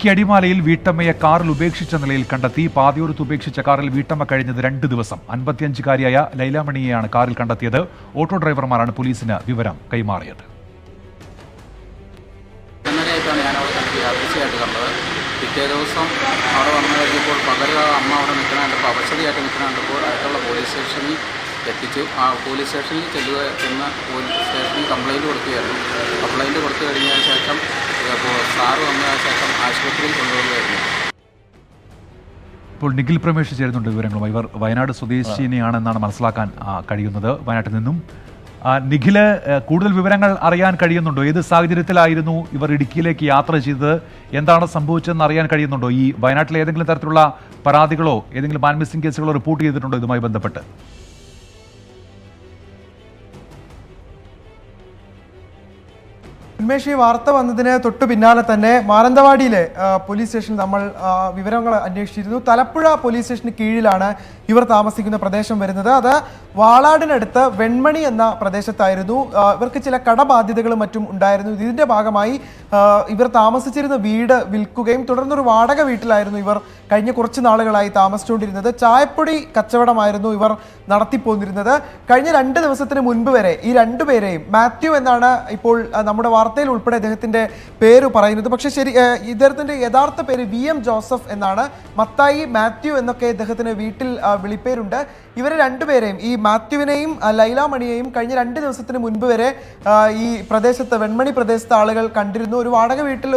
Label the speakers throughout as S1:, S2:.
S1: ഇടുക്കി അടിമാലയിൽ വീട്ടമ്മയെ കാറിൽ ഉപേക്ഷിച്ച നിലയിൽ കണ്ടെത്തി. പാതിയോരത്ത് ഉപേക്ഷിച്ച കാറിൽ വീട്ടമ്മ കഴിഞ്ഞത് 2 ദിവസം. 55-കാരിയായ ലൈലാമണിയെയാണ് കാറിൽ കണ്ടെത്തിയത്. ഓട്ടോ ഡ്രൈവർമാരാണ് പോലീസിന് വിവരം കൈമാറിയത്.
S2: പിറ്റേ ദിവസം അവിടെ വന്നു കഴിഞ്ഞപ്പോൾ പകരം അമ്മ അവിടെ നിൽക്കണം കണ്ടപ്പോൾ അവശതയായിട്ട് നിൽക്കണം കണ്ടപ്പോൾ അടുത്തുള്ള പോലീസ് സ്റ്റേഷനിൽ എത്തിച്ചു. ആ പോലീസ് സ്റ്റേഷനിൽ ചെല്ലുക എന്ന് പോലീസ് സ്റ്റേഷനിൽ കംപ്ലയിൻറ്റ് കൊടുക്കുകയായിരുന്നു. കംപ്ലയിൻറ്റ് കൊടുത്തു കഴിഞ്ഞതിന് ശേഷം സാറ് വന്നതിന് ശേഷം ആശുപത്രിയിൽ കൊണ്ടുപോകുകയായിരുന്നു.
S1: ഇപ്പോൾ നിഖിൽ പ്രമേഷ് ചേരുന്നുണ്ട് വിവരങ്ങളുമായി. ഇവർ വയനാട് സ്വദേശിനിയാണെന്നാണ് മനസ്സിലാക്കാൻ കഴിയുന്നത്. വയനാട്ടിൽ നിന്നും നിഖില്, കൂടുതൽ വിവരങ്ങൾ അറിയാൻ കഴിയുന്നുണ്ടോ? ഏത് സാഹചര്യത്തിലായിരുന്നു ഇവർ ഇടുക്കിയിലേക്ക് യാത്ര ചെയ്തത്? എന്താണ് സംഭവിച്ചതെന്ന് അറിയാൻ കഴിയുന്നുണ്ടോ? ഈ വയനാട്ടിലെ ഏതെങ്കിലും തരത്തിലുള്ള പരാതികളോ ഏതെങ്കിലും മാൻ മിസ്സിംഗ് കേസുകളോ റിപ്പോർട്ട് ചെയ്തിട്ടുണ്ടോ ഇതുമായി ബന്ധപ്പെട്ട്?
S3: ഉന്മേഷ്, ഈ വാർത്ത വന്നതിന് തൊട്ടു പിന്നാലെ തന്നെ മാനന്തവാടിയിലെ പോലീസ് സ്റ്റേഷനിൽ നമ്മൾ വിവരങ്ങൾ അന്വേഷിച്ചിരുന്നു. തലപ്പുഴ പോലീസ് സ്റ്റേഷന് കീഴിലാണ് ഇവർ താമസിക്കുന്ന പ്രദേശം വരുന്നത്. അത് വാളാടിനടുത്ത് വെൺമണി എന്ന പ്രദേശത്തായിരുന്നു. ഇവർക്ക് ചില കടബാധ്യതകളും മറ്റും ഉണ്ടായിരുന്നു. ഇതിന്റെ ഭാഗമായി ഇവർ താമസിച്ചിരുന്ന വീട് വിൽക്കുകയും തുടർന്നൊരു വാടക വീട്ടിലായിരുന്നു ഇവർ കഴിഞ്ഞ കുറച്ച് നാളുകളായി താമസിച്ചുകൊണ്ടിരുന്നത്. ചായപ്പൊടി കച്ചവടമായിരുന്നു ഇവർ നടത്തിപ്പോന്നിരുന്നത്. കഴിഞ്ഞ 2 ദിവസത്തിന് മുൻപ് വരെ ഈ രണ്ടുപേരെയും, മാത്യു എന്നാണ് ഇപ്പോൾ നമ്മുടെ വാർത്തയിൽ ഉൾപ്പെടെ അദ്ദേഹത്തിന്റെ പേര് പറയുന്നത്, പക്ഷേ ശരി ഇദ്ദേഹത്തിന്റെ യഥാർത്ഥ പേര് VM ജോസഫ് എന്നാണ്. മത്തായി, മാത്യു എന്നൊക്കെ ഇദ്ദേഹത്തിന് വീട്ടിൽ വിളിപ്പേരുണ്ട്. ഇവരെ രണ്ടുപേരെയും, ഈ മാത്യുവിനെയും ലൈലാമണിയെയും കഴിഞ്ഞ 2 ദിവസത്തിന് മുൻപ് വരെ ഈ പ്രദേശത്ത്, വെൺമണി പ്രദേശത്തെ ആളുകൾ കണ്ടിരുന്നു. ഒരു വാടക വീട്ടിൽ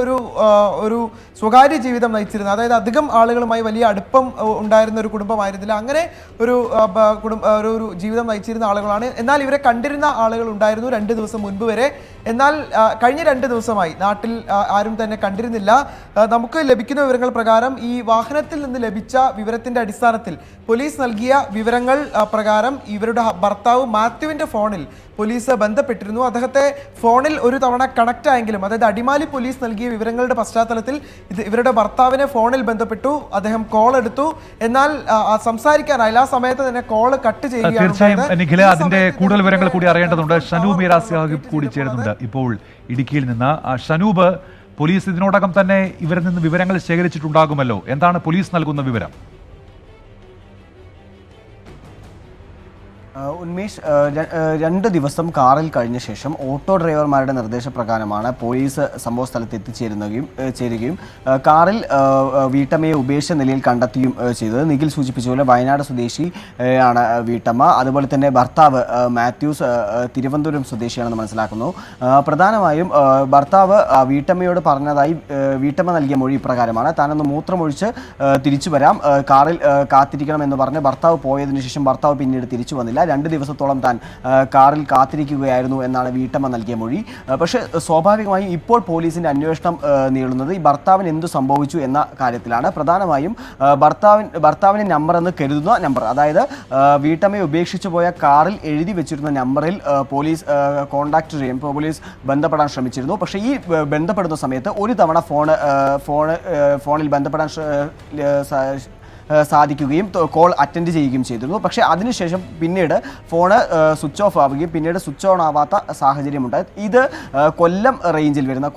S3: ഒരു സ്വകാര്യ ജീവിതം നയിച്ചിരുന്നു. അതായത് അധികം ആളുകളുമായി വലിയ അടുപ്പം ഉണ്ടായിരുന്ന ഒരു കുടുംബമായിരുന്നില്ല. അങ്ങനെ ഒരു ജീവിതം നയിച്ചിരുന്ന ആളുകളാണ്. എന്നാൽ ഇവരെ കണ്ടിരുന്ന ആളുകൾ ഉണ്ടായിരുന്നു 2 ദിവസം മുൻപ് വരെ. എന്നാൽ കഴിഞ്ഞ 2 ദിവസമായി നാട്ടിൽ ആരും തന്നെ കണ്ടിരുന്നില്ല. നമുക്ക് ലഭിക്കുന്ന വിവരങ്ങൾ പ്രകാരം ഈ വാഹനത്തിൽ നിന്ന് ലഭിച്ച വിവരത്തിന്റെ അടിസ്ഥാനത്തിൽ പോലീസ് നൽകിയ വിവരങ്ങൾ പ്രകാരം ഇവരുടെ ഭർത്താവ് മാത്യുവിന്റെ ഫോണിൽ പോലീസ് ബന്ധപ്പെട്ടിരുന്നു. അദ്ദേഹത്തെ ഫോണിൽ ഒരു തവണ കണക്ട് ആയെങ്കിലും, അതായത് അടിമാലി പോലീസ് നൽകിയ വിവരങ്ങളുടെ പശ്ചാത്തലത്തിൽ ഇവരുടെ ഭർത്താവിനെ ഫോണിൽ ബന്ധപ്പെട്ടു. അദ്ദേഹം കോൾ എടുത്തു. എന്നാൽ സംസാരിക്കാനായില്ല. ആ സമയത്ത് തന്നെ കോൾ കട്ട് ചെയ്യുകയാണ്.
S1: അതിന്റെ കൂടുതൽ വിവരങ്ങൾ കൂടി അറിയേണ്ടതുണ്ട്. ഷനൂബ് മിറാസ് സാഹിബ് കൂടി ചേരുന്നുണ്ട് ഇപ്പോൾ ഇടുക്കിയിൽ നിന്ന്. ഷനൂബ്, പോലീസ് ഇതിനോടകം തന്നെ ഇവരിൽ നിന്ന് വിവരങ്ങൾ ശേഖരിച്ചിട്ടുണ്ടാകുമല്ലോ. എന്താണ് പോലീസ് നൽകുന്ന വിവരം?
S4: ഉന്മേഷ്, 2 ദിവസം കാറിൽ കഴിഞ്ഞ ശേഷം ഓട്ടോ ഡ്രൈവർമാരുടെ നിർദ്ദേശപ്രകാരമാണ് പോലീസ് സംഭവ സ്ഥലത്ത് ചേരുകയും കാറിൽ വീട്ടമ്മയെ ഉപേക്ഷിച്ച നിലയിൽ കണ്ടെത്തുകയും ചെയ്തത്. നിഖിൽ സൂചിപ്പിച്ച പോലെ വയനാട് സ്വദേശി ആണ് വീട്ടമ്മ. അതുപോലെ തന്നെ ഭർത്താവ് മാത്യൂസ് തിരുവനന്തപുരം സ്വദേശിയാണെന്ന് മനസ്സിലാക്കുന്നു. പ്രധാനമായും ഭർത്താവ് വീട്ടമ്മയോട് പറഞ്ഞതായി വീട്ടമ്മ നൽകിയ മൊഴി ഇപ്രകാരമാണ്: താനൊന്ന് മൂത്രമൊഴിച്ച് തിരിച്ചു വരാം, കാറിൽ കാത്തിരിക്കണം എന്ന് പറഞ്ഞ് ഭർത്താവ് പോയതിനു ശേഷം ഭർത്താവ് പിന്നീട് തിരിച്ചു വന്നില്ല. 2 ദിവസത്തോളം താൻ കാറിൽ കാത്തിരിക്കുകയായിരുന്നു എന്നാണ് വീട്ടമ്മ നൽകിയ മൊഴി. പക്ഷേ സ്വാഭാവികമായും ഇപ്പോൾ പോലീസിന്റെ അന്വേഷണം നീളുന്നത് ഈ ഭർത്താവിന് എന്തു സംഭവിച്ചു എന്ന കാര്യത്തിലാണ്. പ്രധാനമായും ഭർത്താവിന്റെ നമ്പർ എന്ന് കരുതുന്ന നമ്പർ, അതായത് വീട്ടമ്മയെ ഉപേക്ഷിച്ചു പോയ കാറിൽ എഴുതി വെച്ചിരുന്ന നമ്പറിൽ പോലീസ് കോൺടാക്ട് ചെയ്യും, പോലീസ് ബന്ധപ്പെടാൻ ശ്രമിച്ചിരുന്നു. പക്ഷേ ഈ ബന്ധപ്പെടുന്ന സമയത്ത് ഒരു തവണ ഫോണിൽ ബന്ധപ്പെടാൻ സാധിക്കുകയും കോൾ അറ്റൻഡ് ചെയ്യുകയും ചെയ്തിരുന്നു. പക്ഷേ അതിനുശേഷം പിന്നീട് ഫോണ് സ്വിച്ച് ഓഫ് ആവുകയും പിന്നീട് സ്വിച്ച് ഓൺ ആവാത്ത സാഹചര്യമുണ്ട്. ഇത് കൊല്ലം റേഞ്ചിൽ വരുന്ന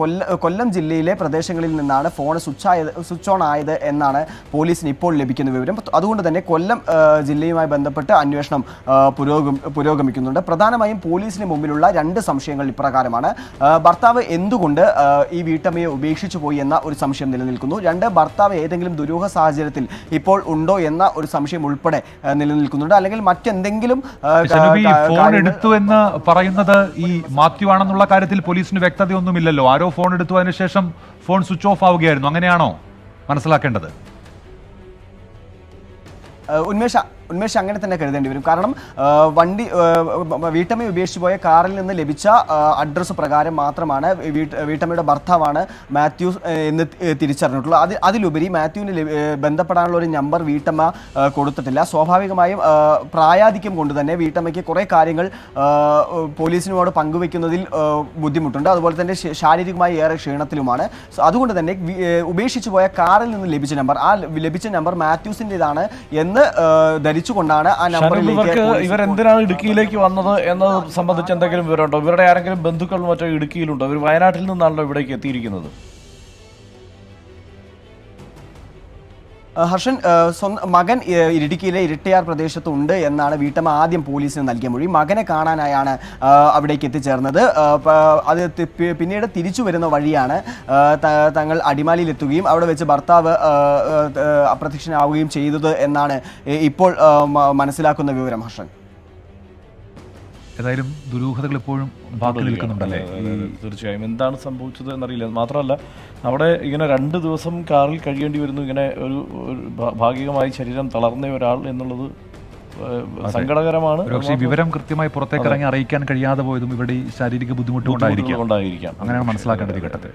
S4: കൊല്ലം ജില്ലയിലെ പ്രദേശങ്ങളിൽ നിന്നാണ് ഫോൺ സ്വിച്ച് ഓൺ ആയത് എന്നാണ് പോലീസിന് ഇപ്പോൾ ലഭിക്കുന്ന വിവരം. അതുകൊണ്ട് തന്നെ കൊല്ലം ജില്ലയുമായി ബന്ധപ്പെട്ട് അന്വേഷണം പുരോഗമിക്കുന്നുണ്ട്. പ്രധാനമായും പോലീസിന് മുമ്പിലുള്ള 2 സംശയങ്ങൾ ഇപ്രകാരമാണ്: ഭർത്താവ് എന്തുകൊണ്ട് ഈ വീട്ടമ്മയെ ഉപേക്ഷിച്ചു പോയി എന്ന ഒരു സംശയം നിലനിൽക്കുന്നു. 2, ഭർത്താവ് ഏതെങ്കിലും ദുരൂഹ സാഹചര്യത്തിൽ ഇപ്പോൾ ഉണ്ടോ എന്ന ഒരു സംശയം ഉൾപ്പെടെ നിലനിൽക്കുന്നുണ്ട്. അല്ലെങ്കിൽ മറ്റെന്തെങ്കിലും
S1: ഫോൺ എടുത്തു എന്ന് പറയുന്നത് ഈ മാത്യു ആണെന്നുള്ള കാര്യത്തിൽ പോലീസിന് വ്യക്തതയൊന്നുമില്ലല്ലോ. ആരോ ഫോൺ എടുത്തു, അതിനുശേഷം ഫോൺ സ്വിച്ച് ഓഫ് ആവുകയായിരുന്നു. അങ്ങനെയാണോ മനസ്സിലാക്കേണ്ടത്?
S4: ഉന്മേഷ് അങ്ങനെ തന്നെ കരുതേണ്ടി വരും. കാരണം വീട്ടമ്മയെ ഉപേക്ഷിച്ച് പോയ കാറിൽ നിന്ന് ലഭിച്ച അഡ്രസ്സ് പ്രകാരം മാത്രമാണ് വീട്ടമ്മയുടെ ഭർത്താവാണ് മാത്യൂസ് എന്ന് തിരിച്ചറിഞ്ഞിട്ടുള്ളത്. അതിലുപരി മാത്യുവിന് ബന്ധപ്പെടാനുള്ള ഒരു നമ്പർ വീട്ടമ്മ കൊടുത്തിട്ടില്ല. സ്വാഭാവികമായും പ്രായാധിക്യം കൊണ്ട് തന്നെ വീട്ടമ്മയ്ക്ക് കുറേ കാര്യങ്ങൾ പോലീസിനോട് പങ്കുവെക്കുന്നതിൽ ബുദ്ധിമുട്ടുണ്ട്. അതുപോലെ തന്നെ ശാരീരികമായി ഏറെ ക്ഷീണത്തിലുമാണ്. അതുകൊണ്ട് തന്നെ ഉപേക്ഷിച്ചു പോയ കാറിൽ നിന്ന് ലഭിച്ച നമ്പർ, ആ ലഭിച്ച നമ്പർ മാത്യൂസിൻ്റെതാണ് എന്ന് ധരിച്ചുകൊണ്ടാണ് ആ നമ്പറിലേക്ക്.
S5: ഇവരെന്തിനാണ് ഇടുക്കിയിലേക്ക് വന്നത് എന്നത് സംബന്ധിച്ച് എന്തെങ്കിലും വിവരമുണ്ടോ? ഇവരുടെ ആരെങ്കിലും ബന്ധുക്കൾ മറ്റോ ഇടുക്കിയിലുണ്ടോ? ഇവർ വയനാട്ടിൽ നിന്നാണല്ലോ ഇവിടേക്ക് എത്തിയിരിക്കുന്നത്.
S4: ഹർഷൻ, സ്വന്തം മകൻ ഇടുക്കിയിലെ ഇരിട്ടയാർ പ്രദേശത്തുണ്ട് എന്നാണ് വീട്ടമ്മ ആദ്യം പോലീസിന് നൽകിയ മൊഴി. മകനെ കാണാനായാണ് അവിടേക്ക് എത്തിച്ചേർന്നത്. അത് പിന്നീട് തിരിച്ചു വരുന്ന വഴിയാണ് തങ്ങൾ അടിമാലിയിലെത്തുകയും അവിടെ വെച്ച് ഭർത്താവ് അപ്രത്യക്ഷനാവുകയും ചെയ്തത് എന്നാണ് ഇപ്പോൾ മനസ്സിലാക്കുന്ന വിവരം. ഹർഷൻ,
S1: ഏതായാലും ദുരൂഹതകൾ ഇപ്പോഴും ബാക്കി നിൽക്കുന്നുണ്ടല്ലേ?
S5: തീർച്ചയായും എന്താണ് സംഭവിച്ചത് എന്നറിയില്ല. മാത്രമല്ല അവിടെ ഇങ്ങനെ 2 ദിവസം കാറിൽ കഴിയേണ്ടി വരുന്നു, ഇങ്ങനെ ഒരു ഭാഗികമായി ശരീരം തളർന്ന ഒരാൾ എന്നുള്ളത് സങ്കടകരമാണ്.
S1: പക്ഷേ വിവരം കൃത്യമായി പുറത്തേക്ക് ഇറങ്ങി അറിയിക്കാൻ കഴിയാതെ പോയതും ഇവിടെ ഈ ശാരീരിക ബുദ്ധിമുട്ടുകൊണ്ടായിരിക്കാം. അങ്ങനെയാണ് മനസ്സിലാക്കേണ്ടത് ഈ ഘട്ടത്തിൽ.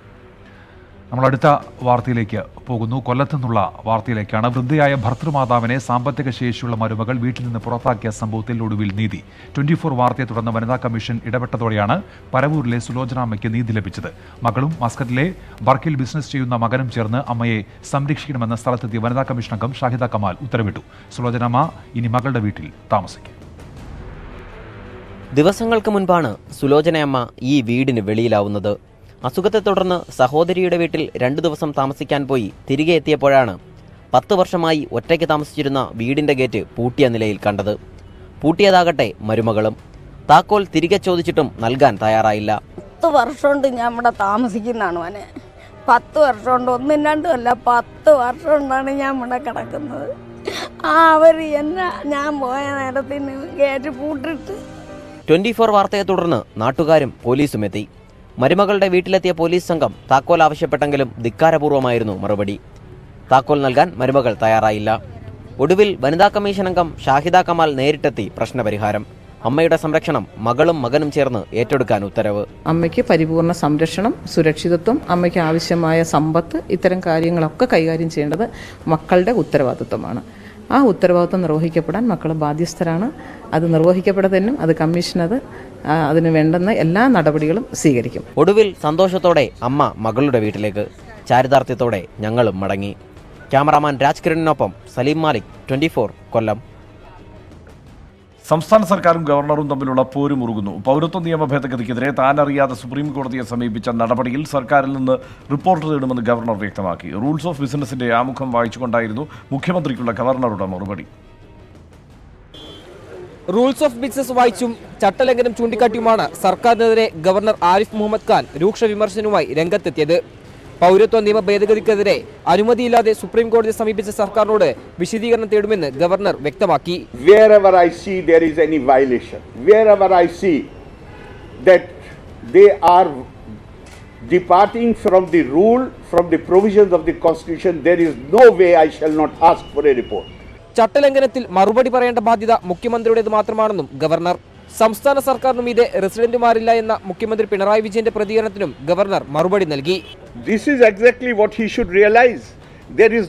S1: നമ്മൾ അടുത്ത വാർത്തയിലേക്ക് പോകുന്നു. കൊല്ലത്തു നിന്നുള്ള വാർത്തയിലേക്കാണ്. വൃദ്ധയായ ഭർത്തൃമാതാവിനെ സാമ്പത്തിക ശേഷിയുള്ള മരുമകൾ വീട്ടിൽ നിന്ന് പുറത്താക്കിയ സംഭവത്തിൽ ഒടുവിൽ നീതി. 24 വാർത്തയെ തുടർന്ന് വനിതാ കമ്മീഷൻ ഇടപെട്ടതോടെയാണ് പരവൂരിലെ സുലോചനാമ്മയ്ക്ക് നീതി ലഭിച്ചത്. മകളും മസ്കറ്റിലെ ബർക്കിൽ ബിസിനസ് ചെയ്യുന്ന മകനും ചേർന്ന് അമ്മയെ സംരക്ഷിക്കണമെന്ന സ്ഥലത്തെത്തിയ വനിതാ കമ്മീഷൻ അംഗം ഷാഹിദ കമാൽ ഉത്തരവിട്ടു. സുലോചനാമ്മ ഇനി മകളുടെ വീട്ടിൽ താമസിക്കും.
S6: ദിവസങ്ങൾക്ക് മുൻപാണ് സുലോചനയമ്മ ഈ വീടിന് വെളിയിലാവുന്നത്. അസുഖത്തെ തുടർന്ന് സഹോദരിയുടെ വീട്ടിൽ 2 ദിവസം താമസിക്കാൻ പോയി തിരികെ എത്തിയപ്പോഴാണ് 10 വർഷമായി ഒറ്റയ്ക്ക് താമസിച്ചിരുന്ന വീടിന്റെ ഗേറ്റ് പൂട്ടിയ നിലയിൽ കണ്ടത്. പൂട്ടിയതാകട്ടെ മരുമകളും. താക്കോൽ തിരികെ ചോദിച്ചിട്ടും നൽകാൻ തയ്യാറായില്ല.
S7: 10 വർഷം കൊണ്ട് ഞാൻ ഇവിടെ താമസിക്കുന്നതാണ് മോനെ. 10 വർഷം കൊണ്ട് 1 2 അല്ല 10 വർഷം കൊണ്ടാണ് ഞാൻ ഇവിടെ കിടക്കുന്നത്. അവർ എന്നെ ഞാൻ പോയ നേരത്തിന് ഗേറ്റ് പൂട്ടിട്ട്.
S6: 24 വാർത്തയെ തുടർന്ന് നാട്ടുകാരും പോലീസും എത്തി. മരുമകളുടെ വീട്ടിലെത്തിയ പോലീസ് സംഘം താക്കോൽ ആവശ്യപ്പെട്ടെങ്കിലും ധിക്കാരപൂർവ്വമായിരുന്നു മറുപടി. താക്കോൽ നൽകാൻ മരുമകൾ തയ്യാറായില്ല. ഒടുവിൽ വനിതാ കമ്മീഷൻ അംഗം ഷാഹിദ കമാൽ നേരിട്ടെത്തി പ്രശ്നപരിഹാരം. അമ്മയുടെ സംരക്ഷണം മകളും മകനും ചേർന്ന് ഏറ്റെടുക്കാൻ ഉത്തരവ്.
S8: അമ്മയ്ക്ക് പരിപൂർണ സംരക്ഷണം, സുരക്ഷിതത്വം, അമ്മയ്ക്ക് ആവശ്യമായ സമ്പത്ത്, ഇത്തരം കാര്യങ്ങളൊക്കെ കൈകാര്യം ചെയ്യേണ്ടത് മക്കളുടെ ഉത്തരവാദിത്വമാണ്. ആ ഉത്തരവാദിത്വം നിർവഹിക്കപ്പെടാൻ മക്കൾ ബാധ്യസ്ഥരാണ്. അത് നിർവഹിക്കപ്പെടുന്നതിനും അത് കമ്മീഷൻ അതിന് വേണ്ടുന്ന എല്ലാ നടപടികളും സ്വീകരിക്കും.
S6: ഒടുവിൽ സന്തോഷത്തോടെ അമ്മ മകളുടെ വീട്ടിലേക്ക്. ചാരിതാർത്ഥ്യത്തോടെ ഞങ്ങളും മടങ്ങി. ക്യാമറാമാൻ രാജ്കിരണിനൊപ്പം സലീം മാലിക്, 24 കൊല്ലം.
S5: സംസ്ഥാന സർക്കാരും ഗവർണറും തമ്മിലുള്ള പോര് മുറുകുന്നു. പൗരത്വ നിയമ ഭേദഗതിക്കെതിരെ താനറിയാതെ സുപ്രീം കോടതിയെ സമീപിച്ച നടപടിയിൽ സർക്കാരിൽ നിന്ന് റിപ്പോർട്ട് തേടുമെന്ന് ഗവർണർ വ്യക്തമാക്കി. റൂൾസ് ഓഫ് ബിസിനസിന്റെ ആമുഖം വായിച്ചുകൊണ്ടായിരുന്നു മുഖ്യമന്ത്രിക്കുള്ള ഗവർണറുടെ മറുപടി.
S9: റൂൾസ് ഓഫ് ബിസിനസ് വായിച്ചും ചട്ടലംഘനം ചൂണ്ടിക്കാട്ടിയുമാണ് സർക്കാരിനെതിരെ ഗവർണർ ആരിഫ് മുഹമ്മദ് ഖാൻ രൂക്ഷ വിമർശനവുമായി രംഗത്തെത്തിയത്. പൗരത്വ നിയമ ഭേദഗതിക്കെതിരെ അനുമതിയില്ലാതെ സുപ്രീം കോടതിയെ സമീപിച്ച സർക്കാരിനോട് വിശദീകരണം തേടുമെന്ന് ഗവർണർ വ്യക്തമാക്കി.
S10: Wherever I see there is any violation, wherever I see that they are departing from the rule, from the provisions of the constitution, there is no way I shall not ask for a report.
S9: ചട്ടലംഘനത്തിൽ മറുപടി പറയേണ്ട ബാധ്യത മുഖ്യമന്ത്രിയുടേത് മാത്രമാണെന്നും governor. സംസ്ഥാന സർക്കാരിനും ഇത് റെസിഡന്റുമാരില്ല എന്ന മുഖ്യമന്ത്രി പിണറായി വിജയന്റെ പ്രതികരണത്തിനും ഗവർണർ മറുപടി നൽകി.
S10: This is exactly what he should realize. There is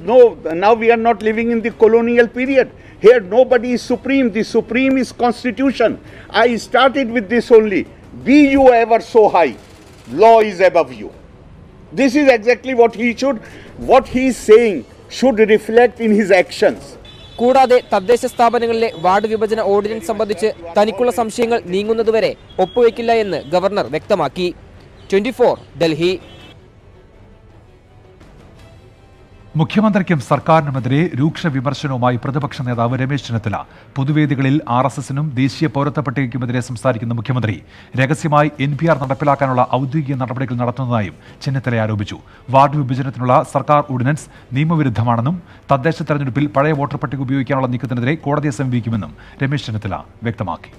S10: now we are not living in the colonial period. Here nobody is supreme. The supreme is constitution. I started with this only. Be you ever so high, law is above you. This is exactly what he is saying should reflect in his actions.
S9: കൂടാതെ തദ്ദേശ സ്ഥാപനങ്ങളിലെ ward വിഭജന ordinance സംബന്ധിച്ച് തനിക്കുള്ള സംശയങ്ങൾ നീങ്ങുന്നതുവരെ ഒപ്പുവെക്കില്ല എന്ന് governor വ്യക്തമാക്കി. 24 ഡൽഹി.
S1: മുഖ്യമന്ത്രിക്കും സർക്കാരിനുമെതിരെ രൂക്ഷ വിമർശനവുമായി പ്രതിപക്ഷ നേതാവ് രമേശ് ചെന്നിത്തല. പൊതുവേദികളിൽ RSSനും ദേശീയ പൗരത്വ പട്ടികയ്ക്കുമെതിരെ സംസാരിക്കുന്ന മുഖ്യമന്ത്രി രഹസ്യമായി NPR നടപ്പിലാക്കാനുള്ള ഔദ്യോഗിക നടപടികൾ നടത്തുന്നതായും ചെന്നിത്തല ആരോപിച്ചു. വാർഡ് വിഭജനത്തിനുള്ള സർക്കാർ ഓർഡിനൻസ് നിയമവിരുദ്ധമാണെന്നും തദ്ദേശ തെരഞ്ഞെടുപ്പിൽ പഴയ വോട്ടർ പട്ടിക ഉപയോഗിക്കാനുള്ള നീക്കത്തിനെതിരെ കോടതിയെ സമീപിക്കുമെന്നും രമേശ് ചെന്നിത്തല വ്യക്തമാക്കി.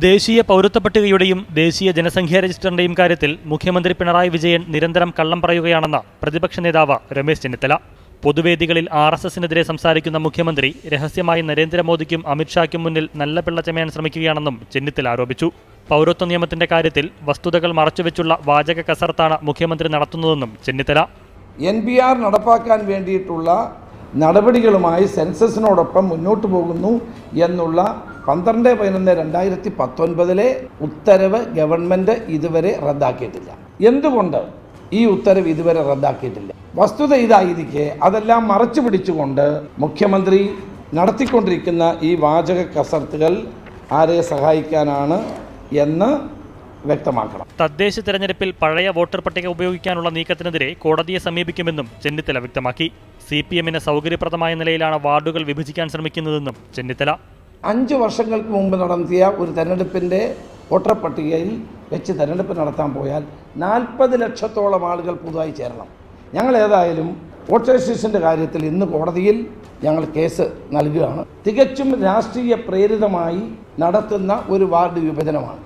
S11: ദേശീയ പൗരത്വ പട്ടികയുടെയും ദേശീയ ജനസംഖ്യാ രജിസ്റ്ററിന്റെയും കാര്യത്തിൽ മുഖ്യമന്ത്രി പിണറായി വിജയൻ നിരന്തരം കള്ളം പറയുകയാണെന്ന് പ്രതിപക്ഷ നേതാവ് രമേശ് ചെന്നിത്തല. പൊതുവേദികളിൽ RSSനെതിരെ സംസാരിക്കുന്ന മുഖ്യമന്ത്രി രഹസ്യമായി നരേന്ദ്രമോദിക്കും അമിത്ഷായ്ക്കും മുന്നിൽ നല്ല പിള്ള ചമയാൻ ശ്രമിക്കുകയാണെന്നും ചെന്നിത്തല ആരോപിച്ചു. പൗരത്വ നിയമത്തിന്റെ കാര്യത്തിൽ വസ്തുതകൾ മറച്ചുവെച്ചുള്ള വാചക കസർത്താണ് മുഖ്യമന്ത്രി നടത്തുന്നതെന്നും ചെന്നിത്തല.
S12: NPR നടപ്പാക്കാൻ വേണ്ടിയിട്ടുള്ള നടപടികളുമായി സെൻസസിനോടൊപ്പം മുന്നോട്ട് പോകുന്നു എന്നുള്ള 12/11/2019 ഉത്തരവ് ഗവൺമെൻറ് ഇതുവരെ റദ്ദാക്കിയിട്ടില്ല. എന്തുകൊണ്ട് ഈ ഉത്തരവ് ഇതുവരെ റദ്ദാക്കിയിട്ടില്ല? വസ്തുത ഇതായിരിക്കെ അതെല്ലാം മറച്ചു പിടിച്ചുകൊണ്ട് മുഖ്യമന്ത്രി നടത്തിക്കൊണ്ടിരിക്കുന്ന ഈ വാചക കസർത്തുകൾ ആരെ സഹായിക്കാനാണ് എന്ന് വ്യക്തമാക്കണം.
S11: തദ്ദേശ തെരഞ്ഞെടുപ്പിൽ പഴയ വോട്ടർ പട്ടിക ഉപയോഗിക്കാനുള്ള നീക്കത്തിനെതിരെ കോടതിയെ സമീപിക്കുമെന്നും ചെന്നിത്തല വ്യക്തമാക്കി. CPM-ന് സൗകര്യപ്രദമായ നിലയിലാണ് വാർഡുകൾ വിഭജിക്കാൻ ശ്രമിക്കുന്നതെന്നും ചെന്നിത്തല
S12: 5 വർഷങ്ങൾക്ക് മുമ്പ് നടത്തിയ ഒരു തെരഞ്ഞെടുപ്പിൻ്റെ വോട്ടർ പട്ടികയിൽ വെച്ച് തെരഞ്ഞെടുപ്പ് നടത്താൻ പോയാൽ 40 ലക്ഷത്തോളം ആളുകൾ പുതുതായി ചേരണം. ഞങ്ങൾ ഏതായാലും വോട്ടർ രജിസ്ട്രേഷൻ്റെ കാര്യത്തിൽ ഇന്ന് കോടതിയിൽ ഞങ്ങൾ കേസ് നൽകുകയാണ്. തികച്ചും രാഷ്ട്രീയ പ്രേരിതമായി നടത്തുന്ന ഒരു വാർഡ് വിഭജനമാണ്.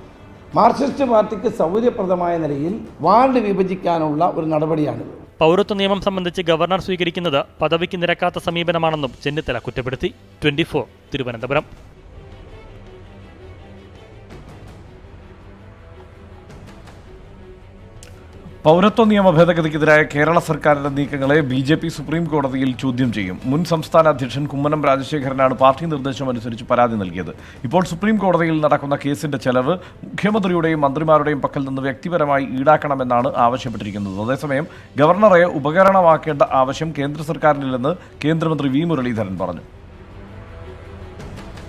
S12: മാർക്സിസ്റ്റ് പാർട്ടിക്ക് സൗകര്യപ്രദമായ നിലയിൽ വാർഡ് വിഭജിക്കാനുള്ള ഒരു നടപടിയാണിത്.
S11: പൗരത്വ നിയമം സംബന്ധിച്ച് ഗവർണർ സ്വീകരിക്കുന്നത് പദവിക്ക് നിരക്കാത്ത സമീപനമാണെന്നും ചെന്നിത്തല കുറ്റപ്പെടുത്തി. 24 തിരുവനന്തപുരം.
S5: പൗരത്വ നിയമ ഭേദഗതിക്കെതിരായ കേരള സർക്കാരിന്റെ നീക്കങ്ങളെ BJP സുപ്രീം കോടതിയിൽ ചോദ്യം ചെയ്യും. മുൻ സംസ്ഥാന അധ്യക്ഷൻ കുമ്മനം രാജശേഖരനാണ് പാർട്ടി നിർദ്ദേശമനുസരിച്ച് പരാതി നൽകിയത്. ഇപ്പോൾ സുപ്രീം കോടതിയിൽ നടക്കുന്ന കേസിന്റെ ചെലവ് മുഖ്യമന്ത്രിയുടെയും മന്ത്രിമാരുടെയും പക്കൽ നിന്ന് വ്യക്തിപരമായി ഈടാക്കണമെന്നാണ് ആവശ്യപ്പെട്ടിരിക്കുന്നത്. അതേസമയം ഗവർണറെ ഉപകരണമാക്കേണ്ട ആവശ്യം കേന്ദ്ര സർക്കാരിനില്ലെന്ന് കേന്ദ്രമന്ത്രി V. മുരളീധരൻ പറഞ്ഞു.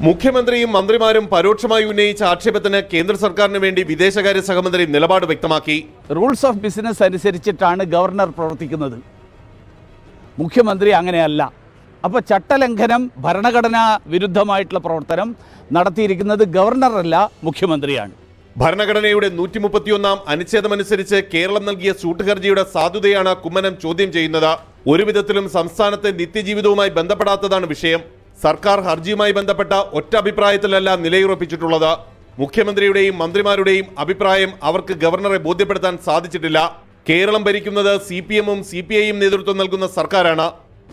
S13: മുഖ്യമന്ത്രിയും മന്ത്രിമാരും പരോക്ഷമായി ഉന്നയിച്ച ആക്ഷേപത്തിന് കേന്ദ്ര സർക്കാരിന് വേണ്ടി വിദേശകാര്യ സഹമന്ത്രി നിലപാട് വ്യക്തമാക്കി.
S14: റൂൾസ് ഓഫ് ബിസിനസ് അനുസരിച്ചിട്ടാണ് ഗവർണർ പ്രവർത്തിക്കുന്നത്, മുഖ്യമന്ത്രി അങ്ങനെയല്ല. അപ്പോൾ ചട്ടലംഘനം, ഭരണഘടനാ വിരുദ്ധമായിട്ടുള്ള പ്രവർത്തനം നടത്തിയിരിക്കുന്നത് ഗവർണറല്ല, മുഖ്യമന്ത്രിയാണ്.
S13: ഭരണഘടനയുടെ 131 അനുച്ഛേദമനുസരിച്ച് കേരളം നൽകിയ സൂട്ട് ഹർജിയുടെ സാധുതയാണ് കുമ്മനം ചോദ്യം ചെയ്യുന്നത്. ഒരു വിധത്തിലും സംസ്ഥാനത്തെ നിത്യജീവിതവുമായി ബന്ധപ്പെടാത്തതാണ് വിഷയം. സർക്കാർ ഹർജിയുമായി ബന്ധപ്പെട്ട ഒറ്റ അഭിപ്രായത്തിലല്ല നിലയുറപ്പിച്ചിട്ടുള്ളത്. മുഖ്യമന്ത്രിയുടെയും മന്ത്രിമാരുടെയും അഭിപ്രായം അവർക്ക് ഗവർണറെ ബോധ്യപ്പെടുത്താൻ സാധിച്ചിട്ടില്ല. കേരളം ഭരിക്കുന്നത് CPM-ഉം CPI-യും നേതൃത്വം നൽകുന്ന സർക്കാരാണ്.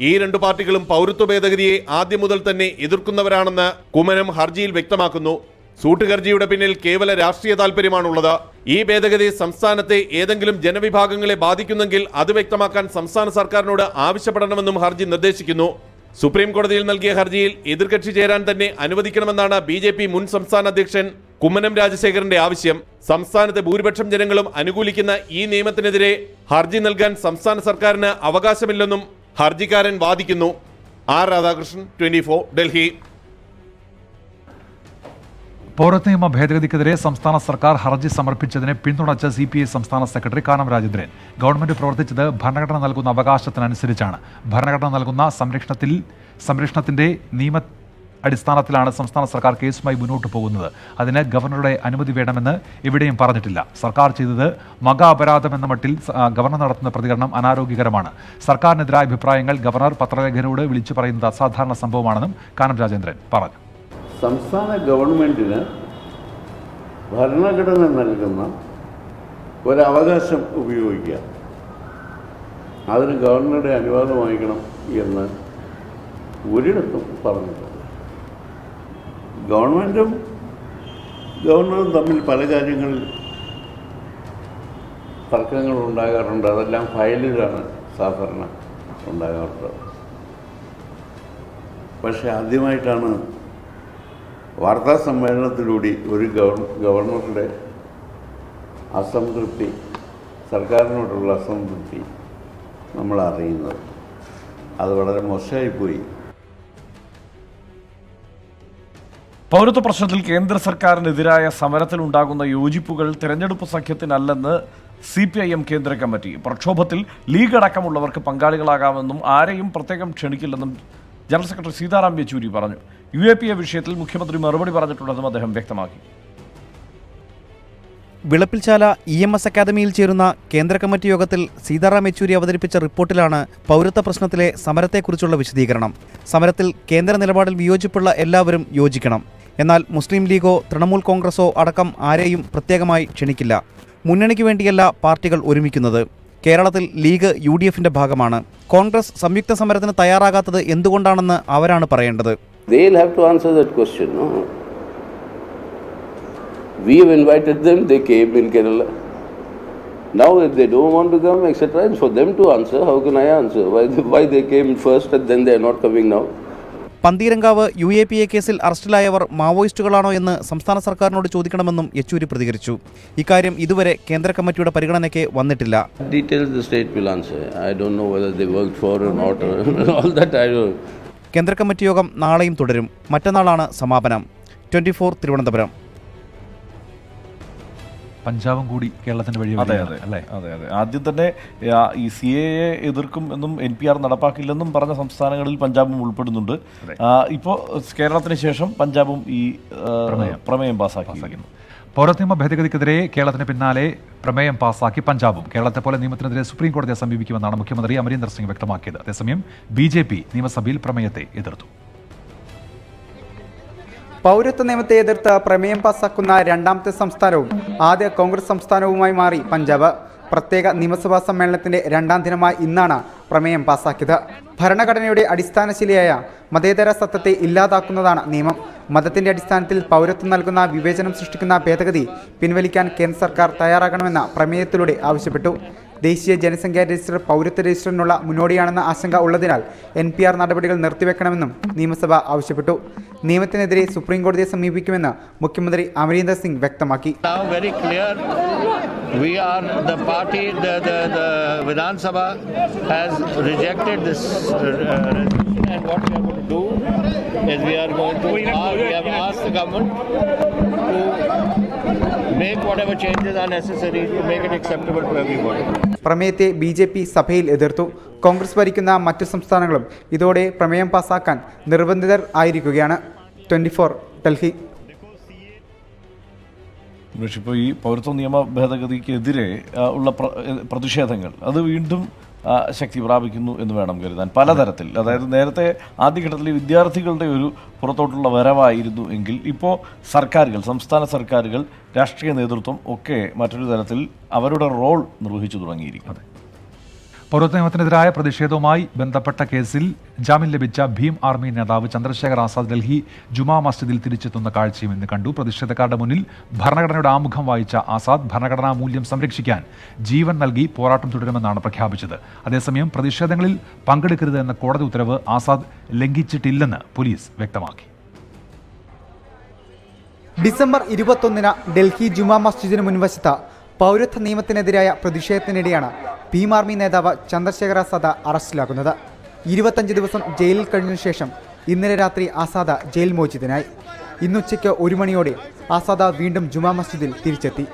S13: ഈ 2 പാർട്ടികളും പൗരത്വ ഭേദഗതിയെ ആദ്യം മുതൽ തന്നെ എതിർക്കുന്നവരാണെന്ന് കുമ്മനം ഹർജിയിൽ വ്യക്തമാക്കുന്നു. സൂട്ട് ഹർജിയുടെ പിന്നിൽ കേവല രാഷ്ട്രീയ താൽപര്യമാണുള്ളത്. ഈ ഭേദഗതി സംസ്ഥാനത്തെ ഏതെങ്കിലും ജനവിഭാഗങ്ങളെ ബാധിക്കുന്നെങ്കിൽ അത് വ്യക്തമാക്കാൻ സംസ്ഥാന സർക്കാരിനോട് ആവശ്യപ്പെടണമെന്നും ഹർജി നിർദ്ദേശിക്കുന്നു. സുപ്രീം കോടതിയിൽ നൽകിയ ഹർജിയിൽ എതിർകക്ഷി ചേരാൻ തന്നെ അനുവദിക്കണമെന്നാണ് BJP മുൻ സംസ്ഥാന അധ്യക്ഷൻ കുമ്മനം രാജശേഖരന്റെ ആവശ്യം. സംസ്ഥാനത്തെ ഭൂരിപക്ഷം ജനങ്ങളും അനുകൂലിക്കുന്ന ഈ നിയമത്തിനെതിരെ ഹർജി നൽകാൻ സംസ്ഥാന സർക്കാരിന് അവകാശമില്ലെന്നും ഹർജിക്കാരൻ വാദിക്കുന്നു. R. രാധാകൃഷ്ണൻ, 24, ഡൽഹി.
S1: പൗരത്വ നിയമ ഭേദഗതിക്കെതിരെ സംസ്ഥാന സർക്കാർ ഹർജി സമർപ്പിച്ചതിനെ പിന്തുണച്ച CPI സംസ്ഥാന സെക്രട്ടറി കാനം രാജേന്ദ്രൻ ഗവൺമെന്റ് പ്രവർത്തിച്ചത് ഭരണഘടന നൽകുന്ന അവകാശത്തിനനുസരിച്ചാണ്. ഭരണഘടന നൽകുന്ന സംരക്ഷണത്തിന്റെ നിയമ അടിസ്ഥാനത്തിലാണ് സംസ്ഥാന സർക്കാർ കേസുമായി മുന്നോട്ട് പോകുന്നത്. അതിന് ഗവർണറുടെ അനുമതി വേണമെന്ന് എവിടെയും പറഞ്ഞിട്ടില്ല. സർക്കാർ ചെയ്തത് മഹാ അപരാധമെന്ന മട്ടിൽ ഗവർണർ നടത്തുന്ന പ്രതികരണം അനാരോഗ്യകരമാണ്. സർക്കാരിനെതിരായ അഭിപ്രായങ്ങൾ ഗവർണർ പത്രലേഖകരോട് വിളിച്ചു പറയുന്നത് അസാധാരണ സംഭവമാണെന്നും കാനം രാജേന്ദ്രൻ പറഞ്ഞു.
S10: സംസ്ഥാന ഗവൺമെൻറ്റിന് ഭരണഘടന നൽകുന്ന ഒരവകാശം ഉപയോഗിക്കുക, അതിന് ഗവർണറുടെ അനുവാദം വാങ്ങിക്കണം എന്ന് ഒരിടത്തും പറഞ്ഞിട്ടുണ്ട്. ഗവൺമെൻറ്റും ഗവർണറും തമ്മിൽ പല കാര്യങ്ങളിൽ തർക്കങ്ങൾ ഉണ്ടാകാറുണ്ട്. അതെല്ലാം ഫയലിലാണ് സാധാരണ ഉണ്ടാകാറുള്ളത്. പക്ഷേ ആദ്യമായിട്ടാണ് വാർത്താ സമ്മേളനത്തിലൂടെ ഒരു ഗവർണറുടെ അസംതൃപ്തി, സർക്കാരിനോടുള്ള അസംതൃപ്തി നമ്മൾ അറിയുന്നത്. അത് വളരെ മോശമായിപ്പോയി.
S5: പൗരത്വ പ്രശ്നത്തിൽ കേന്ദ്ര സർക്കാരിനെതിരായ സമരത്തിലുണ്ടാകുന്ന യോജിപ്പുകൾ തെരഞ്ഞെടുപ്പ് സഖ്യത്തിനല്ലെന്ന് CPIM കേന്ദ്ര കമ്മിറ്റി. പ്രക്ഷോഭത്തിൽ ലീഗ് അടക്കമുള്ളവർക്ക് പങ്കാളികളാകാമെന്നും ആരെയും പ്രത്യേകം ക്ഷണിക്കില്ലെന്നും ജനറൽ സെക്രട്ടറി സീതാറാം യെച്ചൂരി പറഞ്ഞു. UAPA വിഷയത്തിൽ മുഖ്യമന്ത്രി മറുപടി പറഞ്ഞിട്ടുണ്ടെന്നും അദ്ദേഹം വ്യക്തമാക്കി.
S15: വിളപ്പിൽശാല EMS അക്കാദമിയിൽ ചേരുന്ന കേന്ദ്ര കമ്മിറ്റി യോഗത്തിൽ സീതാറാം യെച്ചൂരി അവതരിപ്പിച്ച റിപ്പോർട്ടിലാണ് പൗരത്വ പ്രശ്നത്തിലെ സമരത്തെക്കുറിച്ചുള്ള വിശദീകരണം. സമരത്തിൽ കേന്ദ്ര നിലപാടിൽ വിയോജിപ്പുള്ള എല്ലാവരും യോജിക്കണം. എന്നാൽ മുസ്ലിം ലീഗോ തൃണമൂൽ കോൺഗ്രസോ അടക്കം ആരെയും പ്രത്യേകമായി ക്ഷണിക്കില്ല. മുന്നണിക്ക് വേണ്ടിയല്ല പാർട്ടികൾ ഒരുമിക്കുന്നത്. കേരളത്തിൽ ലീഗ് UDFന്റെ ഭാഗമാണ്. കോൺഗ്രസ് സംയുക്ത സമരത്തിന് തയ്യാറാകാത്തത് എന്തുകൊണ്ടാണെന്ന് അവരാണ് പറയേണ്ടത്.
S10: They'll have to answer that question, no? We have invited them, they came in Kerala. Now if they don't want to come, etc., it's for them to answer. How can I answer? Why they came first and then they are not coming now?
S15: Pantheerankavu UAPA കേസിൽ അറസ്റ്റിലായവർ മാവോയിസ്റ്റുകളാണോ എന്ന് സംസ്ഥാന സർക്കാരിനോട് ചോദിക്കണമെന്നും യെച്ചൂരി പ്രതികരിച്ചു. ഇക്കാര്യം ഇതുവരെ കേന്ദ്ര കമ്മിറ്റിയുടെ പരിഗണനയ്ക്ക് വന്നിട്ടില്ല.
S10: Details the state will answer. I don't know whether they worked for or not. All that I don't.
S15: കേന്ദ്ര കമ്മിറ്റി യോഗം നാളെയും തുടരും. മറ്റന്നാളാണ് സമാപനം. 24 തിരുവനന്തപുരം.
S1: പഞ്ചാബും കൂടി കേരളത്തിന്റെ വഴി
S5: അതെ
S1: വരികയാണ്, അല്ലേ?
S5: അതെ അതെ ആദ്യം തന്നെ ഈ CAA എതിർക്കും എന്നും NPR നടപ്പാക്കില്ലെന്നും പറഞ്ഞ സംസ്ഥാനങ്ങളിൽ പഞ്ചാബും ഉൾപ്പെടുന്നുണ്ട്. ഇപ്പോൾ കേരളത്തിന് ശേഷം പഞ്ചാബും ഈ പ്രമേയം പാസ്സാക്കിയിരിക്കുന്നു.
S1: പൗരത്വ ഭേദഗതിക്കെതിരെ കേരളത്തിന് പിന്നാലെ പ്രമേയം പാസാക്കി പഞ്ചാബും. കേരളത്തെ പോലെ നിയമത്തിനെതിരെ സുപ്രീം കോടതിയെ സമീപിക്കുമെന്നാണ് മുഖ്യമന്ത്രി അമരീന്ദർ സിംഗ് വ്യക്തമാക്കിയത്. അതേസമയം BJP നിയമസഭയിൽ പ്രമേയത്തെ എതിർത്തു.
S16: പൗരത്വ നിയമത്തെ എതിർത്ത് പ്രമേയം പാസാക്കുന്ന രണ്ടാമത്തെ സംസ്ഥാനവും ആദ്യ കോൺഗ്രസ് സംസ്ഥാനവുമായി മാറി പഞ്ചാബ്. പ്രത്യേക നിയമസഭാ സമ്മേളനത്തിന്റെ രണ്ടാം ദിനമായ ഇന്നാണ് പ്രമേയം പാസാക്കിയത്. ഭരണഘടനയുടെ അടിസ്ഥാനശിലയായ മതേതര സത്തത്തെ ഇല്ലാതാക്കുന്നതാണ് നിയമം. മതത്തിന്റെ അടിസ്ഥാനത്തിൽ പൗരത്വം നൽകുന്ന വിവേചനം സൃഷ്ടിക്കുന്ന ഭേദഗതി പിൻവലിക്കാൻ കേന്ദ്ര സർക്കാർ തയ്യാറാകണമെന്ന് പ്രമേയത്തിലൂടെ ആവശ്യപ്പെട്ടു. ദേശീയ ജനസംഖ്യാ രജിസ്റ്റർ പൗരത്വ രജിസ്റ്ററിനുള്ള മുന്നോടിയാണെന്ന ആശങ്ക ഉള്ളതിനാൽ NPR നടപടികൾ നിർത്തിവെക്കണമെന്നും നിയമസഭ ആവശ്യപ്പെട്ടു. നിയമത്തിനെതിരെ സുപ്രീം കോടതിയെ സമീപിക്കുമെന്ന് മുഖ്യമന്ത്രി അമരീന്ദർ സിംഗ് വ്യക്തമാക്കി.
S17: We are the party, the Vidhan Sabha has rejected this resolution, and what we are going to do is we have asked the government to make whatever changes are necessary to make it acceptable to everybody.
S16: പ്രമേയത്തെ BJP സഭയിൽ എതിർത്തു. കോൺഗ്രസ് ഭരിക്കുന്ന മറ്റു സംസ്ഥാനങ്ങളും ഇതോടെ പ്രമേയം പാസാക്കാൻ നിർബന്ധിതർ ആയിരിക്കുകയാണ്. 24 ഡൽഹി.
S5: ഇപ്പോൾ ഈ പൗരത്വ നിയമ ഭേദഗതിക്കെതിരെ ഉള്ള പ്രതിഷേധങ്ങൾ അത് വീണ്ടും ശക്തി പ്രാപിക്കുന്നു എന്ന് വേണം കരുതാൻ. പലതരത്തിൽ, അതായത് നേരത്തെ ആദ്യഘട്ടത്തിൽ വിദ്യാർത്ഥികളുടെ ഒരു പുറത്തോട്ടുള്ള വരവായിരുന്നു എങ്കിൽ ഇപ്പോൾ സർക്കാരുകൾ, സംസ്ഥാന സർക്കാരുകൾ, രാഷ്ട്രീയ നേതൃത്വം ഒക്കെ മറ്റൊരു തരത്തിൽ അവരുടെ റോൾ നിർവഹിച്ചു തുടങ്ങിയിരിക്കുന്നു.
S1: പൗരത്വ നിയമത്തിനെതിരായ പ്രതിഷേധവുമായി ബന്ധപ്പെട്ട കേസിൽ ജാമ്യം ലഭിച്ച ഭീം ആർമി നേതാവ് ചന്ദ്രശേഖർ ആസാദ് ഡൽഹി ജുമാ മസ്ജിദിൽ തിരിച്ചെത്തുന്ന കാഴ്ചയും ഇന്ന് കണ്ടു. പ്രതിഷേധക്കാരുടെ മുന്നിൽ ഭരണഘടനയുടെ ആമുഖം വായിച്ച ആസാദ് ഭരണഘടനാ മൂല്യം സംരക്ഷിക്കാൻ ജീവൻ നൽകി പോരാട്ടം തുടരുമെന്നാണ് പ്രഖ്യാപിച്ചത്. അതേസമയം പ്രതിഷേധങ്ങളിൽ പങ്കെടുക്കരുത് എന്ന കോടതി ഉത്തരവ് ആസാദ് ലംഘിച്ചിട്ടില്ലെന്ന് പോലീസ് വ്യക്തമാക്കി.
S16: ഡിസംബർ 21 ഡൽഹി ജുമാ മസ്ജിദിന് മുൻവശത്ത് പൗരത്വ നിയമത്തിനെതിരായ പ്രതിഷേധത്തിനിടെയാണ് ഭീം ആർമി നേതാവ് ചന്ദ്രശേഖർ ആസാദ് അറസ്റ്റിലാകുന്നത്. 25 ദിവസം ജയിലിൽ കഴിഞ്ഞ ശേഷം ഇന്നലെ രാത്രി ആസാദ് ജയിൽ മോചിതനായി. ഇന്നുച്ചയ്ക്ക് 1 മണിയോടെ ആസാദ് വീണ്ടും ജുമാ മസ്ജിദിൽ തിരിച്ചെത്തി.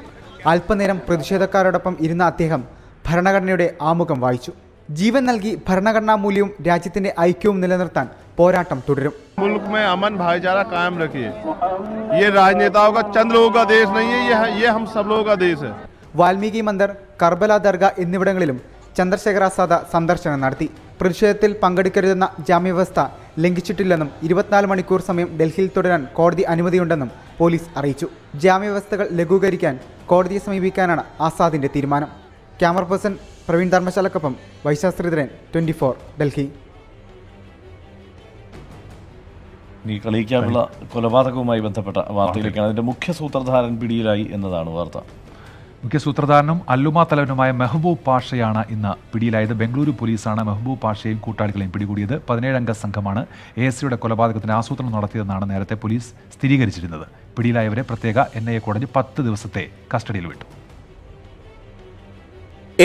S16: അല്പനേരം പ്രതിഷേധക്കാരോടൊപ്പം ഇരുന്ന അദ്ദേഹം ഭരണഘടനയുടെ ആമുഖം വായിച്ചു. ജീവൻ നൽകി ഭരണഘടനാ മൂല്യവും രാജ്യത്തിന്റെ ഐക്യവും നിലനിർത്താൻ പോരാട്ടം തുടരും.
S18: मुल्क में अमन भाईचारा कायम रखिए. ये राजनेताओं का चंद लोगों का देश नहीं है, ये हम सब लोगों का देश है.
S16: വാൽമീകി മന്ദിർ, കർബല ദർഗ എന്നിവിടങ്ങളിലും ചന്ദ്രശേഖർ ആസാദ് സന്ദർശനം നടത്തി. പ്രതിഷേധത്തിൽ പങ്കെടുക്കരുതെന്ന ജാമ്യവ്യവസ്ഥ ലംഘിച്ചിട്ടില്ലെന്നും 24 മണിക്കൂർ സമയം ഡൽഹിയിൽ തുടരാൻ കോടതി അനുമതിയുണ്ടെന്നും പോലീസ് അറിയിച്ചു. ജാമ്യവ്യവസ്ഥകൾ ലഘൂകരിക്കാൻ കോടതിയെ സമീപിക്കാനാണ് ആസാദിന്റെ തീരുമാനം. ക്യാമറ പേഴ്സൺ പ്രവീൺ ധർമ്മശാലക്കൊപ്പം വൈശാസ്ത്രിധരൻ, 24 ഡൽഹി.
S5: ഈ കളിയിക്കാനുള്ള കൊലപാതകവുമായി ബന്ധപ്പെട്ട വാർത്തയിലേക്കാണ്. അതിന്റെ മുഖ്യ സൂത്രധാരൻ പിടിയിലായി എന്നതാണ് വാർത്ത.
S1: മുഖ്യ സൂത്രധാരനും അല്ലുമ തലവനുമായ മെഹബൂബ് പാഷയാണ് ഇന്ന് പിടിയിലായത്. ബംഗളൂരു പോലീസാണ് മെഹബൂബ് പാഷയും കൂട്ടാളികളെയും പിടികൂടിയത്. 17 അംഗ സംഘമാണ് ASIയുടെ കൊലപാതകത്തിന് ആസൂത്രണം നടത്തിയതെന്നാണ് നേരത്തെ പോലീസ് സ്ഥിരീകരിച്ചിരുന്നത്. പിടിയിലായവരെ പ്രത്യേക NIA കോടതി 10 ദിവസത്തെ കസ്റ്റഡിയിൽ വിട്ടു.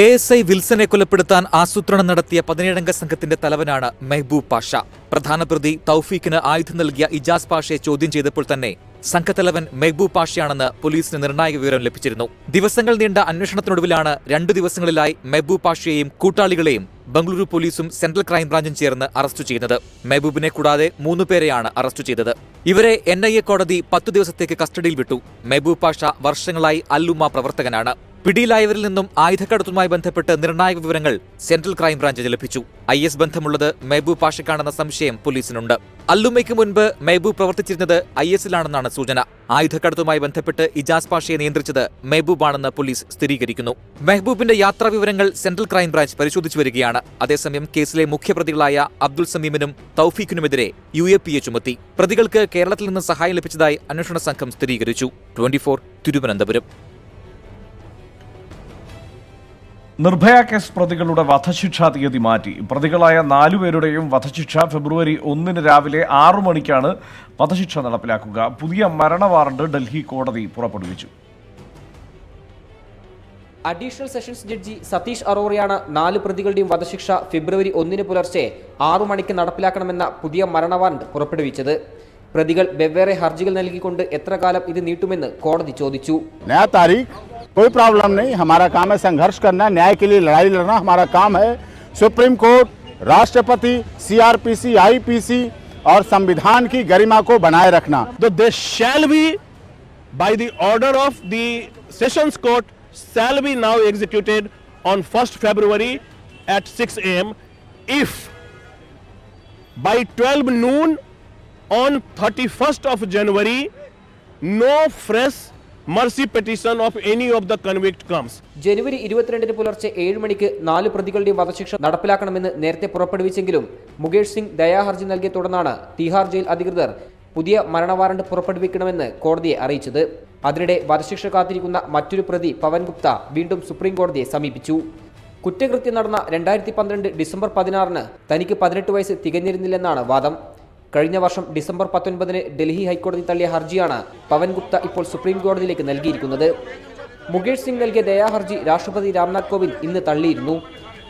S19: ASI വിൽസനെ കൊലപ്പെടുത്താൻ ആസൂത്രണം നടത്തിയ 17 സംഘത്തിന്റെ തലവനാണ് മെഹബൂബ് പാഷ. പ്രധാന പ്രതി തൗഫീഖിന് ആയുധം നൽകിയ ഇജാസ് പാഷയെ ചോദ്യം ചെയ്തപ്പോൾ തന്നെ സംഘത്തലവൻ മെഹബൂബ് പാഷയാണെന്ന് പോലീസിന് നിർണായക വിവരം ലഭിച്ചിരുന്നു. ദിവസങ്ങൾ നീണ്ട അന്വേഷണത്തിനൊടുവിലാണ് 2 ദിവസങ്ങളിലായി മെഹബൂബ് പാഷയെയും കൂട്ടാളികളെയും ബംഗളൂരു പോലീസും സെൻട്രൽ ക്രൈംബ്രാഞ്ചും ചേർന്ന് അറസ്റ്റ് ചെയ്യുന്നത്. മെഹബൂബിനെ കൂടാതെ 3 പേരെയാണ് അറസ്റ്റ് ചെയ്തത്. ഇവരെ NIA കോടതി 10 ദിവസത്തേക്ക് കസ്റ്റഡിയിൽ വിട്ടു. മെഹബൂബ് പാഷ വർഷങ്ങളായി അല്ലുമ പ്രവർത്തകനാണ്. പിടിയിലായവരിൽ നിന്നും ആയുധക്കടത്തുമായി ബന്ധപ്പെട്ട് നിർണായക വിവരങ്ങൾ സെൻട്രൽ ക്രൈംബ്രാഞ്ചിന് ലഭിച്ചു. IS ബന്ധമുള്ളത് മെഹബൂബ് പാഷയ്ക്കാണെന്ന സംശയം പോലീസിനുണ്ട്. അല്ലുമയ്ക്ക് മുൻപ് മെഹബൂബ് പ്രവർത്തിച്ചിരുന്നത് ISലാണെന്നാണ് സൂചന. ആയുധക്കടത്തുമായി ബന്ധപ്പെട്ട് ഇജാസ് പാഷയെ നിയന്ത്രിച്ചത് മെഹബൂബാണെന്ന് പോലീസ് സ്ഥിരീകരിക്കുന്നു. മെഹബൂബിന്റെ യാത്രാ വിവരങ്ങൾ സെൻട്രൽ ക്രൈംബ്രാഞ്ച് പരിശോധിച്ചു വരികയാണ്. അതേസമയം കേസിലെ മുഖ്യപ്രതികളായ അബ്ദുൾ സമീമിനും തൗഫീഖിനുമെതിരെ UAPA ചുമത്തി. പ്രതികൾക്ക് കേരളത്തിൽ നിന്ന് സഹായം ലഭിച്ചതായി അന്വേഷണ സംഘം സ്ഥിരീകരിച്ചു. 24 തിരുവനന്തപുരം.
S5: നിർഭയ കേസ് പ്രതികളുടെ വധശിക്ഷാ തീയതി മാറ്റി. പ്രതികളായ 4 പേരുടെയും വധശിക്ഷ ഫെബ്രുവരി 1 രാവിലെ 6 മണിക്കാണ് വധശിക്ഷ നടപ്പിലാക്കുക. പുതിയ മരണ വാറണ്ട് ഡൽഹി കോടതി പുറപ്പെടുവിച്ചു.
S9: അഡീഷണൽ സെഷൻസ് ജഡ്ജി സതീഷ് അറോറയാണ് 4 പ്രതികളുടെയും വധശിക്ഷ ഫെബ്രുവരി 1 പുലർച്ചെ 6 മണിക്ക് നടപ്പിലാക്കണമെന്ന പുതിയ മരണ വാറണ്ട് പുറപ്പെടുവിച്ചത്. പ്രതികൾ വെവ്വേറെ ഹർജികൾ നൽകിക്കൊണ്ട് എത്ര കാലം ഇത് നീട്ടുമെന്ന് കോടതി ചോദിച്ചു.
S20: कोई प्रॉब्लम नहीं, हमारा काम है संघर्ष करना, न्याय के लिए लड़ाई लड़ना हमारा काम है। सुप्रीम कोर्ट, राष्ट्रपति, सीआरपीसी, आईपीसी और संविधान की गरिमा को बनाए रखना।
S18: तो they shall be by the order of the sessions court shall be now executed on 1st February at 6 am if by 12 noon on 31st of January no fresh mercy petition of any of the convict comes.
S9: ജനുവരി 22 പുലർച്ചെ 7 മണിക്ക് 4 പ്രതികളുടെ വധശിക്ഷ നടപ്പിലാക്കണമെന്ന് നേരത്തെ പുറപ്പെടുവിച്ചെങ്കിലും മുകേഷ് സിംഗ് ദയാഹർജി നൽകിയ തുടർന്നാണ് Tihar jail അധികൃതർ പുതിയ മരണവാറണ്ട് പുറപ്പെടുവിക്കണമെന്ന് കോടതിയെ അറിയിച്ചത്. അതിനിടെ വധശിക്ഷ കാത്തിരിക്കുന്ന മറ്റൊരു പ്രതി പവൻ ഗുപ്ത വീണ്ടും സുപ്രീം കോടതിയെ സമീപിച്ചു. കുറ്റകൃത്യം നടന്ന 2012 ഡിസംബർ 16 തനിക്ക് 18 വയസ്സ് തികഞ്ഞിരുന്നില്ലെന്നാണ് വാദം. കഴിഞ്ഞ വർഷം ഡിസംബർ 19 ഡൽഹി ഹൈക്കോടതി തള്ളിയ ഹർജിയാണ് പവൻ ഗുപ്ത ഇപ്പോൾ സുപ്രീം കോടതിയിലേക്ക് നൽകിയിരിക്കുന്നത്. മുകേഷ് സിംഗ് നൽകിയ ദയാഹർജി രാഷ്ട്രപതി രാംനാഥ് കോവിന്ദ് ഇന്ന് തള്ളിയിരുന്നു.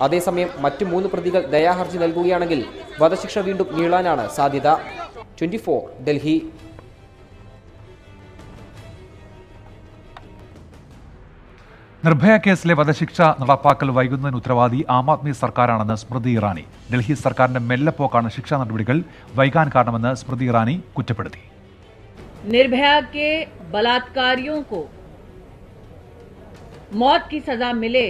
S9: അതേസമയം മറ്റു 3 പ്രതികൾ ദയാഹർജി നൽകുകയാണെങ്കിൽ വധശിക്ഷ വീണ്ടും നീളാനാണ് സാധ്യത. 24 ഡൽഹി.
S1: നിർഭയ കേസിലെ വധശിക്ഷ നടപ്പാക്കൽ വൈകുന്നതിന് ഉത്തരവാദി ആം ആദ്മി സർക്കാരാണെന്ന് സ്മൃതി ഇറാനി. ഡൽഹി സർക്കാരിന്റെ മെല്ലെപ്പോക്കാണ് ശിക്ഷാ നടപടികൾ വൈകാൻ കാരണമെന്ന് സ്മൃതി ഇറാനി കുറ്റപ്പെടുത്തി.
S21: निर्भया के बलात्कारियों को मौत की सजा मिले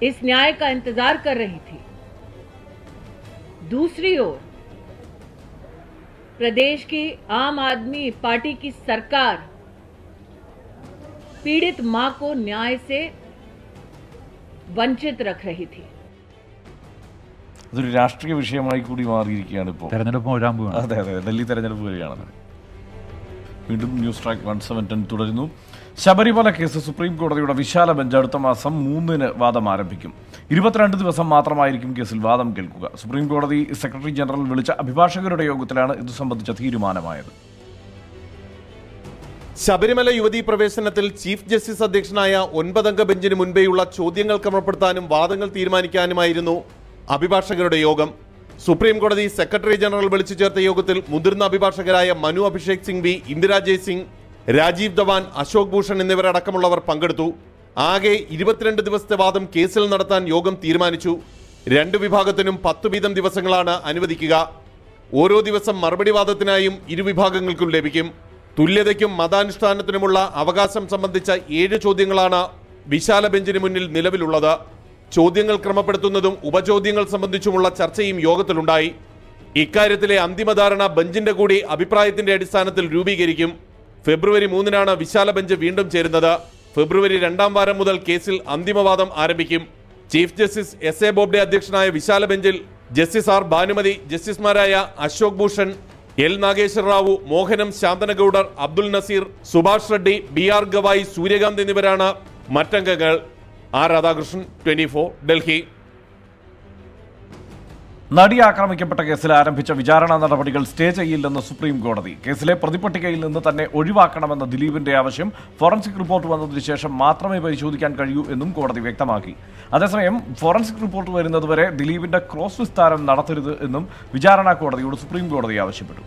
S21: इस न्याय का इंतजार कर रही थी। दूसरी ओर प्रदेश की आम आदमी पार्टी की सरकार पीड़ित मां को न्याय से वंचित रख रही थी.
S5: അതൊരു രാഷ്ട്രീയ വിഷയമായി കൂടി മാറിയിരിക്കുകയാണ് ഇപ്പോൾ.
S1: തെരഞ്ഞെടുപ്പ് വരാൻ പോവുകയാണ്.
S5: അതെ അതെ, ഡൽഹി തെരഞ്ഞെടുപ്പ് വരികയാണ്. വീണ്ടും ന്യൂസ് ട്രാക്ക് 117 തുടരുന്നു. ശബരിമല കേസ് സുപ്രീം കോടതിയുടെ വിശാല ബെഞ്ച് അടുത്ത മാസം 3 വാദം ആരംഭിക്കും. 22 ദിവസം മാത്രമായിരിക്കും കേസിൽ വാദം കേൾക്കുക. സുപ്രീം കോടതി സെക്രട്ടറി ജനറൽ വിളിച്ച അഭിഭാഷകരുടെ യോഗത്തിലാണ് ഇതു സംബന്ധിച്ച തീരുമാനമായത്.
S13: ശബരിമല യുവതീ പ്രവേശനത്തിൽ ചീഫ് ജസ്റ്റിസ് അധ്യക്ഷനായ 9-അംഗ ബെഞ്ചിന് മുൻപേയുള്ള ചോദ്യങ്ങൾ ക്രമപ്പെടുത്താനും വാദങ്ങൾ തീരുമാനിക്കാനുമായിരുന്നു അഭിഭാഷകരുടെ യോഗം. സുപ്രീം കോടതി സെക്രട്ടറി ജനറൽ വിളിച്ചു ചേർത്ത യോഗത്തിൽ മുതിർന്ന അഭിഭാഷകരായ മനു അഭിഷേക് സിംഗ്വി, ഇന്ദിരാ ജയ്സിംഗ്, രാജീവ് ധവാൻ, അശോക് ഭൂഷൺ എന്നിവരടക്കമുള്ളവർ പങ്കെടുത്തു. ആകെ 22 ദിവസത്തെ വാദം കേസിൽ നടത്താൻ യോഗം തീരുമാനിച്ചു. 2 വിഭാഗത്തിനും 10 വീതം ദിവസങ്ങളാണ് അനുവദിക്കുക. ഓരോ ദിവസം മറുപടി വാദത്തിനായും ഇരുവിഭാഗങ്ങൾക്കും ലഭിക്കും. തുല്യതയ്ക്കും മതാനുഷ്ഠാനത്തിനുമുള്ള അവകാശം സംബന്ധിച്ച 7 ചോദ്യങ്ങളാണ് വിശാല ബെഞ്ചിന് മുന്നിൽ നിലവിലുള്ളത്. ചോദ്യങ്ങൾ ക്രമപ്പെടുത്തുന്നതും ഉപചോദ്യങ്ങൾ സംബന്ധിച്ചുമുള്ള ചർച്ചയും യോഗത്തിലുണ്ടായി. ഇക്കാര്യത്തിലെ അന്തിമധാരണ ബെഞ്ചിന്റെ കൂടി അഭിപ്രായത്തിന്റെ അടിസ്ഥാനത്തിൽ രൂപീകരിക്കും. ഫെബ്രുവരി 3 വിശാല ബെഞ്ച് വീണ്ടും ചേരുന്നത്. ഫെബ്രുവരി 2 വാരം മുതൽ കേസിൽ അന്തിമവാദം ആരംഭിക്കും. Chief justice S A Bobde അധ്യക്ഷനായ വിശാല ബെഞ്ചിൽ ജസ്റ്റിസ് ആർ ഭാനുമതി, ജസ്റ്റിസുമാരായ അശോക് ഭൂഷൺ, എൽ നാഗേശ്വര റാവു, മോഹനം ശാന്തനഗൌഡർ, അബ്ദുൽ നസീർ, സുഭാഷ് റെഡ്ഡി, BR ഗവായി, സൂര്യകാന്ത് എന്നിവരാണ് മറ്റംഗങ്ങൾ. ആർ രാധാകൃഷ്ണൻ, 24 ഡൽഹി.
S5: നടി ആക്രമിക്കപ്പെട്ട കേസിൽ ആരംഭിച്ച വിചാരണ നടപടികൾ സ്റ്റേ ചെയ്യില്ലെന്ന് സുപ്രീം കോടതി. കേസിലെ പ്രതിപട്ടികയിൽ നിന്ന് തന്നെ ഒഴിവാക്കണമെന്ന ദിലീപിന്റെ ആവശ്യം ഫോറൻസിക് റിപ്പോർട്ട് വന്നതിന് ശേഷം മാത്രമേ പരിശോധിക്കാൻ കഴിയൂ എന്നും കോടതി വ്യക്തമാക്കി. അതേസമയം ഫോറൻസിക് റിപ്പോർട്ട് വരുന്നതുവരെ ദിലീപിന്റെ ക്രോസ് വിസ്താരം നടത്തരുത് എന്നും വിചാരണ കോടതിയോട് സുപ്രീം കോടതി ആവശ്യപ്പെട്ടു.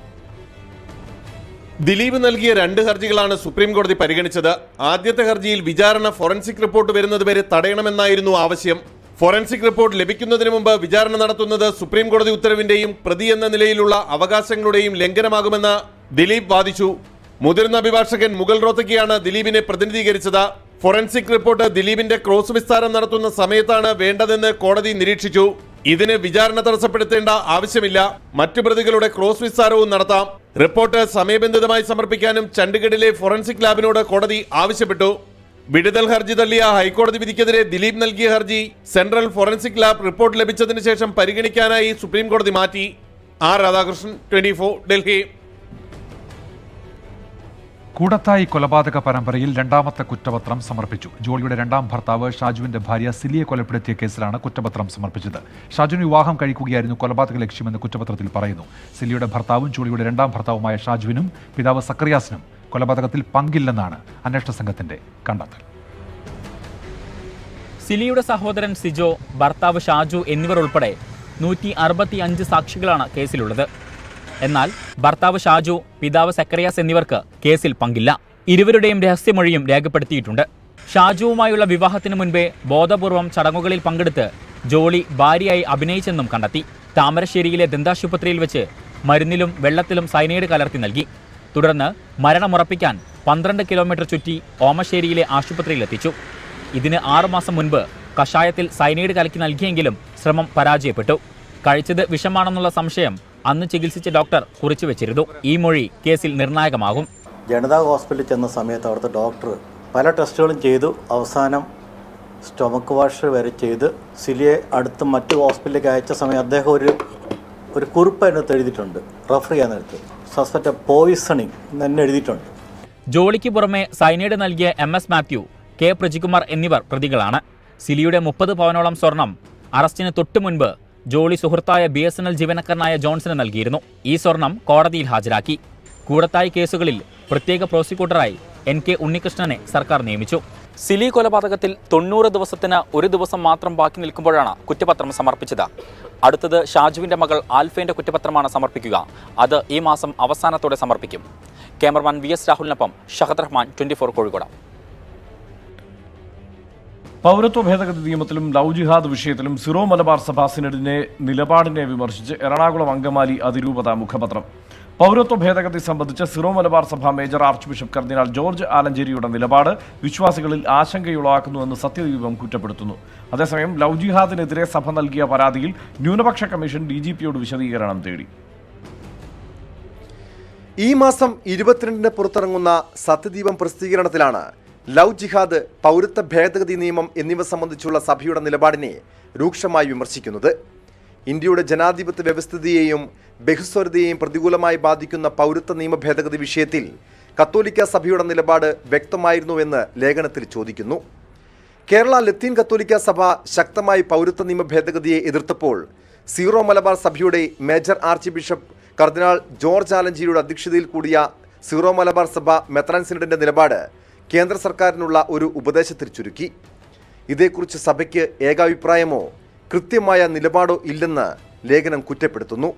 S13: ദിലീപ് നൽകിയ 2 ഹർജികളാണ് സുപ്രീം കോടതി പരിഗണിച്ചത്. ആദ്യത്തെ ഹർജിയിൽ വിചാരണ ഫോറൻസിക് റിപ്പോർട്ട് വരുന്നതുവരെ തടയണമെന്നായിരുന്നു ആവശ്യം. ഫോറൻസിക് റിപ്പോർട്ട് ലഭിക്കുന്നതിന് മുമ്പ് വിചാരണ നടത്തുന്നത് സുപ്രീം കോടതി ഉത്തരവിന്റെയും പ്രതി എന്ന നിലയിലുള്ള അവകാശങ്ങളുടെയും ലംഘനമാകുമെന്ന് ദിലീപ് വാദിച്ചു. മുതിർന്ന അഭിഭാഷകൻ മുഗൾ റോത്തക്കിയാണ് ദിലീപിനെ പ്രതിനിധീകരിച്ചത്. ഫോറൻസിക് റിപ്പോർട്ട് ദിലീപിന്റെ ക്രോസ് വിസ്താരം നടത്തുന്ന സമയത്താണ് വേണ്ടതെന്ന് കോടതി നിരീക്ഷിച്ചു. ഇതിന് വിചാരണ തടസ്സപ്പെടുത്തേണ്ട ആവശ്യമില്ല. മറ്റു പ്രതികളുടെ ക്രോസ് വിസ്താരവും നടത്താം. റിപ്പോർട്ട് സമയബന്ധിതമായി സമർപ്പിക്കാനും ചണ്ഡീഗഡിലെ ഫോറൻസിക് ലാബിനോട് കോടതി ആവശ്യപ്പെട്ടു. വിടുതൽ ഹർജി തള്ളിയ ഹൈക്കോടതി വിധിക്കെതിരെ ദിലീപ് നൽകിയ ഹർജി സെൻട്രൽ ഫോറൻസിക് ലാബ് റിപ്പോർട്ട് ലഭിച്ചതിന് ശേഷം പരിഗണിക്കാനായി സുപ്രീം കോടതി മാറ്റി. ആർ രാധാകൃഷ്ണൻ, 24 ഡൽഹി.
S1: കൂടത്തായി കൊലപാതക പരമ്പരയിൽ 2ാമത്തെ കുറ്റപത്രം സമർപ്പിച്ചു. ജോളിയുടെ 2ാം ഭർത്താവ് ഷാജുവിന്റെ ഭാര്യ സിലിയെ കൊലപ്പെടുത്തിയ കേസിലാണ് കുറ്റപത്രം സമർപ്പിച്ചത്. ഷാജുവിന് വിവാഹം കഴിക്കുകയായിരുന്നു കൊലപാതക ലക്ഷ്യമെന്ന് കുറ്റപത്രത്തിൽ പറയുന്നു. സിലിയുടെ ഭർത്താവും ജോളിയുടെ 2ാം ഭർത്താവുമായ ഷാജുവിനും പിതാവ് സക്കറിയാസിനും കൊലപാതകത്തിൽ പങ്കില്ലെന്നാണ് അന്വേഷണ സംഘത്തിന്റെ കണ്ടെത്തൽ.
S22: സിലിയുടെ സഹോദരൻ സിജോ, ഭർത്താവ് ഷാജു എന്നിവർ ഉൾപ്പെടെ 165 സാക്ഷികളാണ് കേസിലുള്ളത്. എന്നാൽ ഭർത്താവ് ഷാജു, പിതാവ് സക്കറിയാസ് എന്നിവർക്ക് കേസിൽ പങ്കില്ല. ഇരുവരുടെയും രഹസ്യമൊഴിയും രേഖപ്പെടുത്തിയിട്ടുണ്ട്. ഷാജുവുമായുള്ള വിവാഹത്തിന് മുൻപേ ബോധപൂർവം ചടങ്ങുകളിൽ പങ്കെടുത്ത് ജോളി ഭാര്യയായി അഭിനയിച്ചെന്നും കണ്ടെത്തി. താമരശ്ശേരിയിലെ ദന്താശുപത്രിയിൽ വെച്ച് മരുന്നിലും വെള്ളത്തിലും സയനൈഡ് കലർത്തി നൽകി. തുടർന്ന് മരണമുറപ്പിക്കാൻ 12 കിലോമീറ്റർ ചുറ്റി ഓമശ്ശേരിയിലെ ആശുപത്രിയിലെത്തിച്ചു. ഇതിന് 6 മാസം മുൻപ് കഷായത്തിൽ സയനൈഡ് കലക്കി നൽകിയെങ്കിലും ശ്രമം പരാജയപ്പെട്ടു. കഴിച്ചത് വിഷമാണെന്നുള്ള സംശയം അന്ന് ചികിത്സിച്ച ഡോക്ടർ കുറിച്ചു വെച്ചിരുന്നു. ഈ മൊഴി കേസിൽ നിർണായകമാകും.
S2: ജനതാ ഹോസ്പിറ്റലിൽ ചെന്ന സമയത്ത് അവിടുത്തെ ഡോക്ടർ പല ടെസ്റ്റുകളും ചെയ്തു. അവസാനം സ്റ്റൊമക്ക് വാഷ് വരെ ചെയ്ത് സിലിയെ അടുത്ത് മറ്റു ഹോസ്പിറ്റലിലേക്ക് അയച്ച സമയം അദ്ദേഹം ഒരു കുറിപ്പ് അതിനകത്ത് എഴുതിയിട്ടുണ്ട്. റെഫർ ചെയ്യാൻ നേരത്ത് സസ്പെക്ട് പോയിസണിങ് എന്ന് എഴുതിയിട്ടുണ്ട്.
S22: ജോളിക്ക് പുറമെ സയനൈഡ് നൽകിയ MS മാത്യു, K പ്രജികുമാർ എന്നിവർ പ്രതികളാണ്. സിലിയുടെ 30 പവനോളം സ്വർണം അറസ്റ്റിന് തൊട്ടു മുൻപ് ജോളി സുഹൃത്തായ BSNL ജീവനക്കാരനായ ജോൺസന് നൽകിയിരുന്നു. ഈ സ്വർണം കോടതിയിൽ ഹാജരാക്കി. കൂടത്തായി കേസുകളിൽ പ്രത്യേക പ്രോസിക്യൂട്ടറായി NK ഉണ്ണികൃഷ്ണനെ സർക്കാർ നിയമിച്ചു. സിലി കൊലപാതകത്തിൽ 90 ദിവസത്തിന് ഒരു ദിവസം മാത്രം ബാക്കി നിൽക്കുമ്പോഴാണ് കുറ്റപത്രം സമർപ്പിച്ചത്. അടുത്തത് ഷാജുവിന്റെ മകൾ ആൽഫയുടെ കുറ്റപത്രമാണ് സമർപ്പിക്കുക. അത് ഈ മാസം അവസാനത്തോടെ സമർപ്പിക്കും. ക്യാമറമാൻ VS രാഹുലിനൊപ്പം ഷഹദ് റഹ്മാൻ, 24 കോഴിക്കോട്.
S5: പൗരത്വ ഭേദഗതി നിയമത്തിലും ലവ് ജിഹാദ് വിഷയത്തിലും സിറോ മലബാർ സഭ സിനഡിന്റെ നിലപാടിനെ വിമർശിച്ച് എറണാകുളം അങ്കമാലി അതിരൂപത മുഖപത്രം. പൗരത്വ ഭേദഗതി സംബന്ധിച്ച് സിറോ മലബാർ സഭ മേജർ ആർച്ച് ബിഷപ്പ് കർദിനാൾ ജോർജ് ആലഞ്ചേരിയുടെ നിലപാട് വിശ്വാസികളിൽ ആശങ്കയുളവാക്കുന്നുവെന്ന് സത്യദീപം കുറ്റപ്പെടുത്തുന്നു. അതേസമയം ലവ് ജിഹാദിനെതിരെ സഭ നൽകിയ പരാതിയിൽ ന്യൂനപക്ഷ കമ്മീഷൻ DGPയോട് വിശദീകരണം തേടി.
S3: ഈ മാസം 22-ന് പുറത്തിറങ്ങുന്ന സത്യദീപം പ്രസിദ്ധീകരണത്തിലാണ് ലവ് ജിഹാദ്, പൗരത്വ ഭേദഗതി നിയമം എന്നിവ സംബന്ധിച്ചുള്ള സഭയുടെ നിലപാടിനെ രൂക്ഷമായി വിമർശിക്കുന്നത്. ഇന്ത്യയുടെ ജനാധിപത്യ വ്യവസ്ഥിതിയെയും ബഹുസ്വരതയെയും പ്രതികൂലമായി ബാധിക്കുന്ന പൗരത്വ നിയമ ഭേദഗതി വിഷയത്തിൽ കത്തോലിക്ക സഭയുടെ നിലപാട് വ്യക്തമായിരുന്നുവെന്ന് ലേഖനത്തിൽ ചോദിക്കുന്നു. കേരള ലത്തീൻ കത്തോലിക്ക സഭ ശക്തമായി പൗരത്വ നിയമ ഭേദഗതിയെ എതിർത്തപ്പോൾ സീറോ മലബാർ സഭയുടെ മേജർ ആർച്ച് ബിഷപ്പ് കർദിനാൾ ജോർജ് ആലഞ്ചേരിയുടെ അധ്യക്ഷതയിൽ കൂടിയ സീറോ മലബാർ സഭ മെത്രാൻ സിനഡിന്റെ നിലപാട് കേന്ദ്ര സർക്കാരിനുള്ള ഒരു ഉപദേശത്തിൽ ചുരുക്കി. ഇതേക്കുറിച്ച് സഭയ്ക്ക് ഏകാഭിപ്രായമോ കൃത്യമായ നിലപാടോ ഇല്ലെന്ന് ലേഖനം കുറ്റപ്പെടുത്തുന്നു.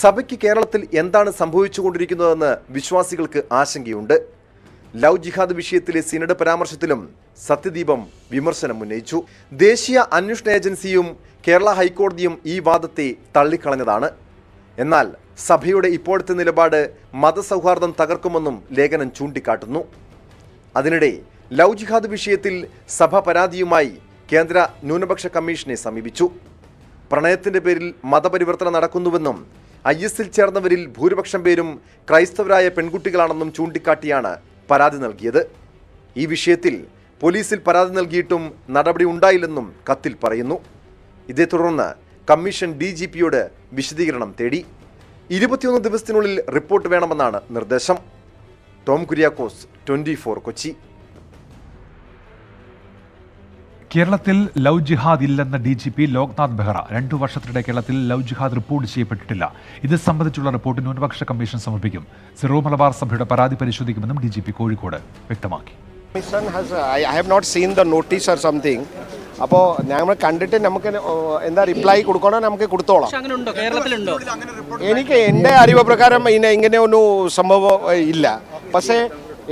S3: സഭയ്ക്ക് കേരളത്തിൽ എന്താണ് സംഭവിച്ചുകൊണ്ടിരിക്കുന്നതെന്ന് വിശ്വാസികൾക്ക് ആശങ്കയുണ്ട്. ലവ് ജിഹാദ് വിഷയത്തിലെ സിനഡ് പരാമർശത്തിലും സത്യദീപം വിമർശനം ഉന്നയിച്ചു. ദേശീയ അന്വേഷണ ഏജൻസിയും കേരള ഹൈക്കോടതിയും ഈ വാദത്തെ തള്ളിക്കളഞ്ഞതാണ്. എന്നാൽ സഭയുടെ ഇപ്പോഴത്തെ നിലപാട് മതസൗഹാർദ്ദം തകർക്കുമെന്നും ലേഖനം ചൂണ്ടിക്കാട്ടുന്നു. അതിനിടെ ലവ് ജിഹാദ് വിഷയത്തിൽ സഭ പരാതിയുമായി കേന്ദ്ര ന്യൂനപക്ഷ കമ്മീഷനെ സമീപിച്ചു. പ്രണയത്തിന്റെ പേരിൽ മതപരിവർത്തനം നടക്കുന്നുവെന്നും IS-ൽ ചേർന്നവരിൽ ഭൂരിപക്ഷം പേരും ക്രൈസ്തവരായ പെൺകുട്ടികളാണെന്നും ചൂണ്ടിക്കാട്ടിയാണ് പരാതി നൽകിയത്. ഈ വിഷയത്തിൽ പോലീസിൽ പരാതി നൽകിയിട്ടും നടപടി ഉണ്ടായില്ലെന്നും കത്തിൽ പറയുന്നു. ഇതേ തുടർന്ന് കമ്മീഷൻ DGPയോട് വിശദീകരണം തേടി. 21 ദിവസത്തിനുള്ളിൽ റിപ്പോർട്ട് വേണമെന്നാണ് നിർദ്ദേശം. ടോം കുര്യാക്കോസ്, 24 കൊച്ചി.
S1: കേരളത്തിൽ ലവ് ജിഹാദ് ഇല്ലെന്ന DGP ലോക്നാഥ് ബെഹ്റ. 2 വർഷത്തിനിടെ കേരളത്തിൽ ലവ് ജിഹാദ് റിപ്പോർട്ട് ചെയ്യപ്പെട്ടിട്ടില്ല. ഇത് സംബന്ധിച്ചുള്ള റിപ്പോർട്ട് ന്യൂനപക്ഷ കമ്മീഷൻ സമർപ്പിക്കും. സിറോ മലബാർ സഭയുടെ പരാതി പരിശോധിക്കുമെന്നും DGP കോഴിക്കോട് വ്യക്തമാക്കി.
S23: അപ്പോൾ ഞങ്ങൾ കണ്ടിട്ട് നമുക്ക് എന്താ റിപ്ലൈ കൊടുക്കണോ നമുക്ക് കൊടുത്തോളാം. എനിക്ക് എൻ്റെ അറിവ് പ്രകാരം ഇങ്ങനെയൊന്നും സംഭവം ഇല്ല. പക്ഷേ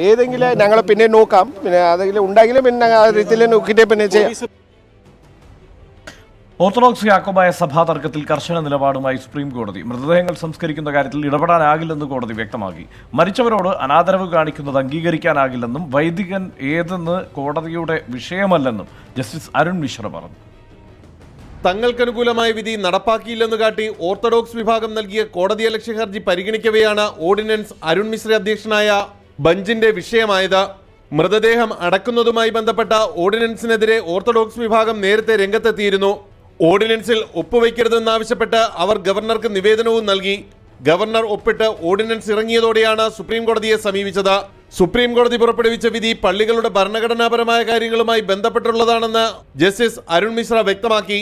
S23: ഏതെങ്കിലും ഞങ്ങൾ പിന്നെ നോക്കാം. പിന്നെ അതെങ്കിലും ഉണ്ടെങ്കിലും പിന്നെ ആ രീതിയിൽ നോക്കിയിട്ട് പിന്നെ ചെയ്യാം.
S5: ഓർത്തഡോക്സ് യാക്കോബായ സഭാ തർക്കത്തിൽ കർശന നിലപാടുമായി സുപ്രീം കോടതി. മൃതദേഹങ്ങൾ സംസ്കരിക്കുന്ന കാര്യത്തിൽ ഇടപെടാനാകില്ലെന്ന് കോടതി വ്യക്തമാക്കി. മരിച്ചവരോട് അനാദരവ് കാണിക്കുന്നത് അംഗീകരിക്കാനാകില്ലെന്നും വൈദികൻ ഏതെന്ന് കോടതിയുടെ വിഷയമല്ലെന്നും ജസ്റ്റിസ് അരുൺ മിശ്ര പറഞ്ഞു.
S13: തങ്ങൾക്കനുകൂലമായ വിധി നടപ്പാക്കിയില്ലെന്ന് കാട്ടി ഓർത്തഡോക്സ് വിഭാഗം നൽകിയ കോടതിയലക്ഷ്യ ഹർജി പരിഗണിക്കവെയാണ് ഓർഡിനൻസ് അരുൺ മിശ്ര അധ്യക്ഷനായ ബഞ്ചിന്റെ വിഷയമായത്. മൃതദേഹം അടക്കുന്നതുമായി ബന്ധപ്പെട്ട ഓർഡിനൻസിനെതിരെ ഓർത്തഡോക്സ് വിഭാഗം നേരത്തെ രംഗത്തെത്തിയിരുന്നു. ഓർഡിനൻസിൽ ഒപ്പുവയ്ക്കരുതെന്നാവശ്യപ്പെട്ട് അവർ ഗവർണർക്ക് നിവേദനവും നൽകി. ഗവർണർ ഒപ്പിട്ട് ഓർഡിനൻസ് ഇറങ്ങിയതോടെയാണ് സുപ്രീം കോടതിയെ സമീപിച്ചത്. സുപ്രീം കോടതി പുറപ്പെടുവിച്ച വിധി പള്ളികളുടെ ഭരണഘടനാപരമായ കാര്യങ്ങളുമായി ബന്ധപ്പെട്ടുള്ളതാണെന്ന് ജസ്റ്റിസ് അരുൺ മിശ്ര വ്യക്തമാക്കി.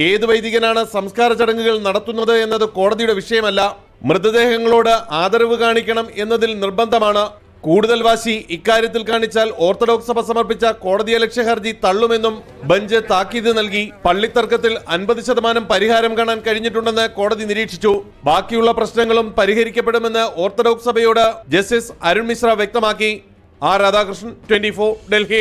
S13: ഏത് വൈദികനാണ് സംസ്കാര ചടങ്ങുകൾ നടത്തുന്നത് എന്നത് കോടതിയുടെ വിഷയമല്ല. മൃതദേഹങ്ങളോട് ആദരവ് കാണിക്കണം എന്നതിൽ നിർബന്ധമാണ്. കൂടുതൽ വാശി ഇക്കാര്യത്തിൽ കാണിച്ചാൽ ഓർത്തഡോക്സ് സഭ സമർപ്പിച്ച കോടതിയലക്ഷ്യ ഹർജി തള്ളുമെന്നും ബെഞ്ച് താക്കീത് നൽകി. പള്ളിത്തർക്കത്തിൽ 50% പരിഹാരം കാണാൻ കഴിഞ്ഞിട്ടുണ്ടെന്ന് കോടതി നിരീക്ഷിച്ചു. ബാക്കിയുള്ള പ്രശ്നങ്ങളും പരിഹരിക്കപ്പെടുമെന്ന് ഓർത്തഡോക്സ് സഭയോട് ജസ്റ്റിസ് അരുൺ മിശ്ര വ്യക്തമാക്കി. ആർ രാധാകൃഷ്ണൻ, 24, ഡൽഹി.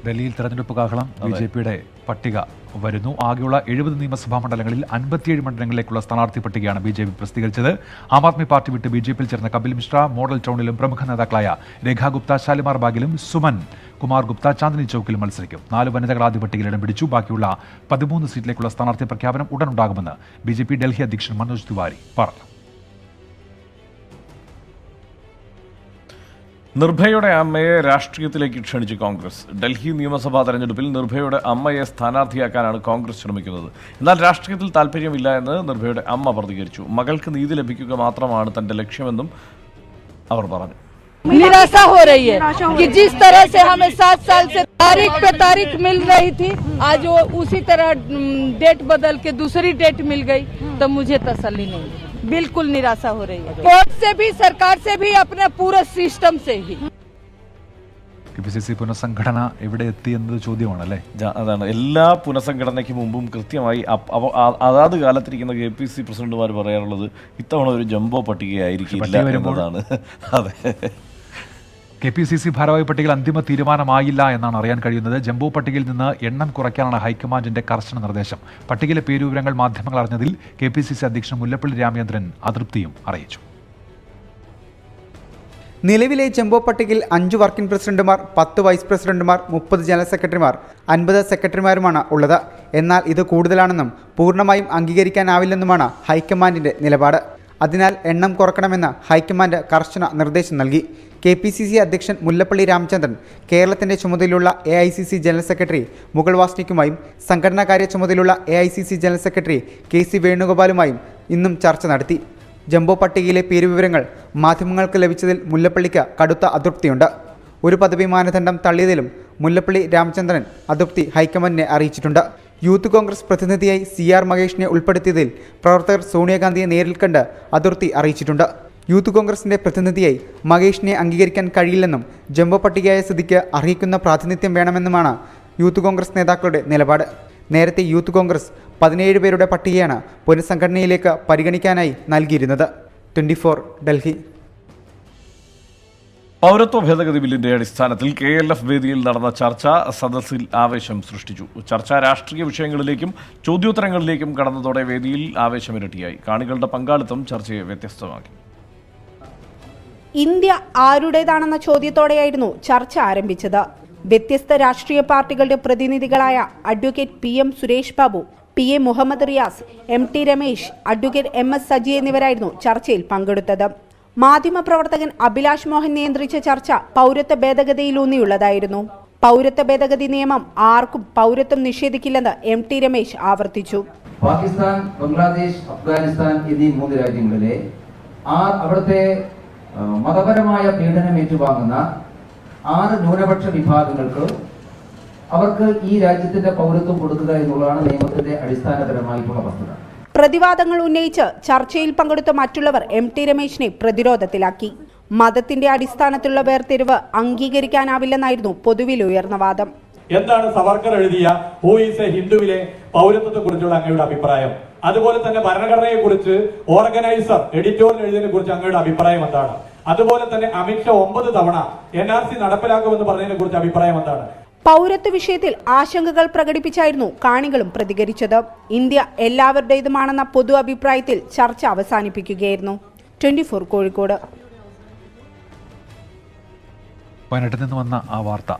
S1: ഡൽഹിയിൽ തെരഞ്ഞെടുപ്പ് കാഹളം BJPയുടെ പട്ടിക വരുന്നു. ആകെയുള്ള 70 നിയമസഭാ മണ്ഡലങ്ങളിൽ 57 മണ്ഡലങ്ങളിലേക്കുള്ള സ്ഥാനാർത്ഥി പട്ടികയാണ് BJP പ്രസിദ്ധീകരിച്ചത്. ആം ആദ്മി പാർട്ടി വിട്ട് BJPയിൽ ചേർന്ന കപിൽ മിശ്ര മോഡൽ ടൗണിലും പ്രമുഖ നേതാക്കളായ രേഖാ ഗുപ്ത ഷാലിമാർ ബാഗിലും സുമൻ കുമാർ ഗുപ്ത ചാന്ദിനി ചൌക്കിലും മത്സരിക്കും. 4 വനിതകൾ ആദ്യ പട്ടികയിൽ ഇടം പിടിച്ചു. ബാക്കിയുള്ള 13 സീറ്റിലേക്കുള്ള സ്ഥാനാർത്ഥി പ്രഖ്യാപനം ഉടൻ ഉണ്ടാകുമെന്ന് BJP ഡൽഹി അധ്യക്ഷൻ മനോജ് തിവാരി പറഞ്ഞു.
S5: നിർഭയയുടെ അമ്മയെ രാഷ്ട്രീയത്തിലേക്ക് ക്ഷണിച്ച് കോൺഗ്രസ്. ഡൽഹി നിയമസഭാ തെരഞ്ഞെടുപ്പിൽ നിർഭയയുടെ അമ്മയെ സ്ഥാനാർത്ഥിയാക്കാനാണ് കോൺഗ്രസ് ശ്രമിക്കുന്നത്. എന്നാൽ രാഷ്ട്രീയത്തിൽ താല്പര്യമില്ല എന്ന് നിർഭയയുടെ അമ്മ പ്രതികരിച്ചു. മകൾക്ക് നീതി ലഭിക്കുക മാത്രമാണ് തന്റെ ലക്ഷ്യമെന്നും അവർ പറഞ്ഞു.
S4: निराशा हो रही है कि जिस तरह से हमें 7 साल से तारीख पे तारीख मिल रही थी, आज वो उसी तरह डेट बदल के दूसरी डेट मिल गई, तो मुझे तसल्ली नहीं है. बिल्कुल निराशा हो रही है, कोर्ट से भी, सरकार से भी, अपने पूरे सिस्टम से ही.
S1: KPCC പുനഃസംഘടന എവിടെ എത്തി എന്നത് ചോദ്യമാണല്ലേ.
S5: അതാണ് എല്ലാ പുനഃസംഘടനയ്ക്ക് മുമ്പും കൃത്യമായി അതാത് കാലത്തിരിക്കുന്ന KPCC പ്രസിഡന്റുമാർ പറയാറുള്ളത് ഇത്തവണ ഒരു ജംബോ പട്ടികയായിരിക്കില്ല എന്നതാണ്. അതെ,
S1: KPCC ഭാരവാഹി പട്ടികയിൽ അന്തിമ തീരുമാനമായില്ല എന്നാണ് അറിയാൻ കഴിയുന്നത്. ജംബോ പട്ടികയിൽ നിന്ന് എണ്ണം കുറയ്ക്കാനാണ് ഹൈക്കമാൻഡിന്റെ കർശന നിർദ്ദേശം. പട്ടികയിലെ പേരുവിവരങ്ങൾ മാധ്യമങ്ങൾ അറിഞ്ഞതിൽ KPCC അധ്യക്ഷൻ മുല്ലപ്പള്ളി രാമചന്ദ്രൻ അതൃപ്തിയും അറിയിച്ചു.
S16: നിലവിലെ ജംബോ പട്ടികയിൽ 5 വർക്കിംഗ് പ്രസിഡന്റുമാർ, 10 വൈസ് പ്രസിഡന്റുമാർ, 30 ജനറൽ സെക്രട്ടറിമാർ, 50 സെക്രട്ടറിമാരുമാണ് ഉള്ളത്. എന്നാൽ ഇത് കൂടുതലാണെന്നും പൂർണ്ണമായും അംഗീകരിക്കാനാവില്ലെന്നുമാണ് ഹൈക്കമാൻഡിന്റെ നിലപാട്. അതിനാൽ എണ്ണം കുറക്കണമെന്ന് ഹൈക്കമാൻഡ് കർശന നിർദ്ദേശം നൽകി. KPCC അധ്യക്ഷൻ മുല്ലപ്പള്ളി രാമചന്ദ്രൻ കേരളത്തിന്റെ ചുമതലയുള്ള AICC ജനറൽ സെക്രട്ടറി മുകുൾ വാസ്നിക്കുമായും സംഘടനാകാര്യ ചുമതലയുള്ള AICC ജനറൽ സെക്രട്ടറി KC വേണുഗോപാലുമായും ഇന്നും ചർച്ച നടത്തി. ജംബോ പട്ടികയിലെ പേരുവിവരങ്ങൾ മാധ്യമങ്ങൾക്ക് ലഭിച്ചതിൽ മുല്ലപ്പള്ളിക്ക് കടുത്ത അതൃപ്തിയുണ്ട്. ഒരു പദവി മാനദണ്ഡം തള്ളിയതിലും മുല്ലപ്പള്ളി രാമചന്ദ്രൻ അതൃപ്തി ഹൈക്കമാൻഡിനെ അറിയിച്ചിട്ടുണ്ട്. യൂത്ത് കോൺഗ്രസ് പ്രതിനിധിയായി CR മഹേഷിനെ ഉൾപ്പെടുത്തിയതിൽ പ്രവർത്തകർ സോണിയാഗാന്ധിയെ നേരിൽ കണ്ട് അതൃപ്തി അറിയിച്ചിട്ടുണ്ട്. യൂത്ത് കോൺഗ്രസിന്റെ പ്രതിനിധിയായി മഹേഷിനെ അംഗീകരിക്കാൻ കഴിയില്ലെന്നും ജംബോ പട്ടികയായ സ്ഥിതിക്ക് അർഹിക്കുന്ന പ്രാതിനിധ്യം വേണമെന്നുമാണ് യൂത്ത് കോൺഗ്രസ് നേതാക്കളുടെ നിലപാട്. നേരത്തെ യൂത്ത് കോൺഗ്രസ് 17 പേരുടെ പട്ടികയാണ് പുനഃസംഘടനയിലേക്ക് പരിഗണിക്കാനായി നൽകിയിരുന്നത്. 24 ഡൽഹി.
S5: പൗരത്വ ഭേദഗതി ബില്ലിന്റെ അടിസ്ഥാനത്തിൽ KLF വേദിയിൽ നടന്ന ചർച്ച സദസ്സിൽ ആവേശം സൃഷ്ടിച്ചു. ചർച്ച രാഷ്ട്രീയ വിഷയങ്ങളിലേക്കും ചോദ്യോത്തരങ്ങളിലേക്കും കടന്നതോടെ വേദിയിൽ ആവേശമിരട്ടിയായി. കാണികളുടെ പങ്കാളിത്തം ചർച്ചയെ വ്യത്യസ്തമാക്കി.
S7: ഇന്ത്യ ആരുടേതാണെന്ന ചോദ്യത്തോടെയായിരുന്നു ചർച്ച ആരംഭിച്ചത്. വ്യത്യസ്ത രാഷ്ട്രീയ പാർട്ടികളുടെ പ്രതിനിധികളായ advocate PM Suresh Babu, PA Muhammad Riyas, MT Ramesh, advocate MS Saji എന്നിവരായിരുന്നു ചർച്ചയിൽ പങ്കെടുത്തത്. മാധ്യമപ്രവർത്തകൻ അഭിലാഷ് മോഹൻ നിയന്ത്രിച്ച ചർച്ച പൗരത്വ ഭേദഗതിയിലൂന്നിയുള്ളതായിരുന്നു. പൗരത്വ ഭേദഗതി നിയമം ആർക്കും പൗരത്വം നിഷേധിക്കില്ലെന്ന് MT രമേശ് ആവർത്തിച്ചു.
S8: പാകിസ്ഥാൻ, ബംഗ്ലാദേശ്, അഫ്ഗാനിസ്ഥാൻ എന്നീ 3 രാജ്യങ്ങളിലെ അവിടുത്തെ മതപരമായ പീഡനം ഏറ്റുവാങ്ങുന്ന 6 ന്യൂനപക്ഷ വിഭാഗങ്ങൾക്ക് അവർക്ക് ഈ രാജ്യത്തിന്റെ പൗരത്വം കൊടുക്കുക എന്നുള്ളതാണ് നിയമത്തിന്റെ അടിസ്ഥാനപരമായിട്ടുള്ള വസ്തുത.
S7: പ്രതിവാദങ്ങൾ ഉന്നയിച്ച് ചർച്ചയിൽ പങ്കെടുത്ത മറ്റുള്ളവർ MT രമേശിനെ പ്രതിരോധത്തിലാക്കി. മതത്തിന്റെ അടിസ്ഥാനത്തിലുള്ള വേർതിരിവ് അംഗീകരിക്കാനാവില്ലെന്നായിരുന്നു പൊതുവിൽ ഉയർന്ന വാദം.
S24: എന്താണ് സവർക്കർ എഴുതിയ ഹൂ ഈസ് എ ഹിന്ദുവിലെ പൗരത്വത്തെ കുറിച്ചുള്ള അങ്ങയുടെ അഭിപ്രായം? അതുപോലെ തന്നെ ഭരണഘടനയെ കുറിച്ച് ഓർഗനൈസർ എഡിറ്റോറിയൽ എഴുതിയതിനെ കുറിച്ച് അങ്ങയുടെ അഭിപ്രായം എന്താണ്? അതുപോലെ തന്നെ അമിത്ഷാ 9 തവണ NRC നടപ്പിലാക്കുമെന്ന് പറഞ്ഞതിനെ കുറിച്ച് അഭിപ്രായം എന്താണ്?
S7: പൗരത്വ വിഷയത്തിൽ ആശങ്കകൾ പ്രകടിപ്പിച്ചായിരുന്നു കാണികളും പ്രതികരിച്ചത്. ഇന്ത്യ എല്ലാവരുടേതുമാണെന്ന പൊതു അഭിപ്രായത്തിൽ ചർച്ച അവസാനിപ്പിക്കുകയായിരുന്നു. 24 കോഴിക്കോട്.
S1: വയനാട്ടിൽ നിന്ന് വന്ന ആ വാർത്ത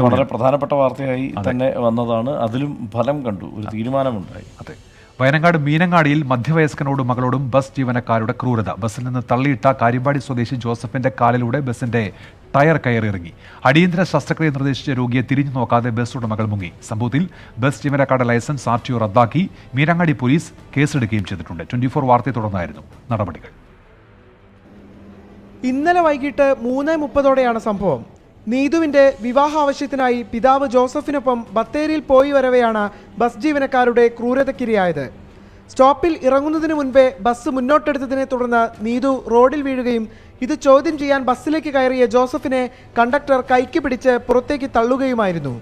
S5: വളരെ പ്രധാനപ്പെട്ട വാർത്തയായി തന്നെ വന്നതാണ്. അതിലും ഫലം കണ്ടു, ഒരു തീരുമാനമുണ്ടായി.
S1: അതെ, വയനാട് മീനങ്ങാടിയിൽ മധ്യവയസ്കനോടും മകളോടും ബസ് ജീവനക്കാരുടെ ക്രൂരത. ബസ്സിൽ നിന്ന് തള്ളിയിട്ട കാര്യമ്പാടി സ്വദേശി ജോസഫിന്റെ കാലിലൂടെ ബസിന്റെ ടയർ കയറിയിറങ്ങി. അടിയന്തര ശസ്ത്രക്രിയ നിർദ്ദേശിച്ച രോഗിയെ തിരിഞ്ഞു നോക്കാതെ ബസ് ഉടമകൾ മുങ്ങി. സംഭവത്തിൽ ബസ് ജീവനക്കാരുടെ ലൈസൻസ് RTO റദ്ദാക്കി മീനങ്ങാടി പോലീസ് കേസെടുക്കുകയും ചെയ്തിട്ടുണ്ട്. 24 വാർത്തയെ തുടർന്നായിരുന്നു നടപടികൾ.
S25: ഇന്നലെ വൈകിട്ട് 3:30 സംഭവം. നീതുവിന്റെ വിവാഹാവശ്യത്തിനായി പിതാവ് ജോസഫിനൊപ്പം ബത്തേരിയിൽ പോയി വരവെയാണ് ബസ് ജീവനക്കാരുടെ ക്രൂരതയ്ക്കിരയായത്. സ്റ്റോപ്പിൽ ഇറങ്ങുന്നതിന് മുൻപേ ബസ് മുന്നോട്ടെടുത്തതിനെ തുടർന്ന് നീതു റോഡിൽ വീഴുകയും ഇത് ചോദ്യം ചെയ്യാൻ ബസ്സിലേക്ക് കയറിയ ജോസഫിനെ കണ്ടക്ടർ കൈക്ക് പിടിച്ച് പുറത്തേക്ക് തള്ളുകയുമായിരുന്നു.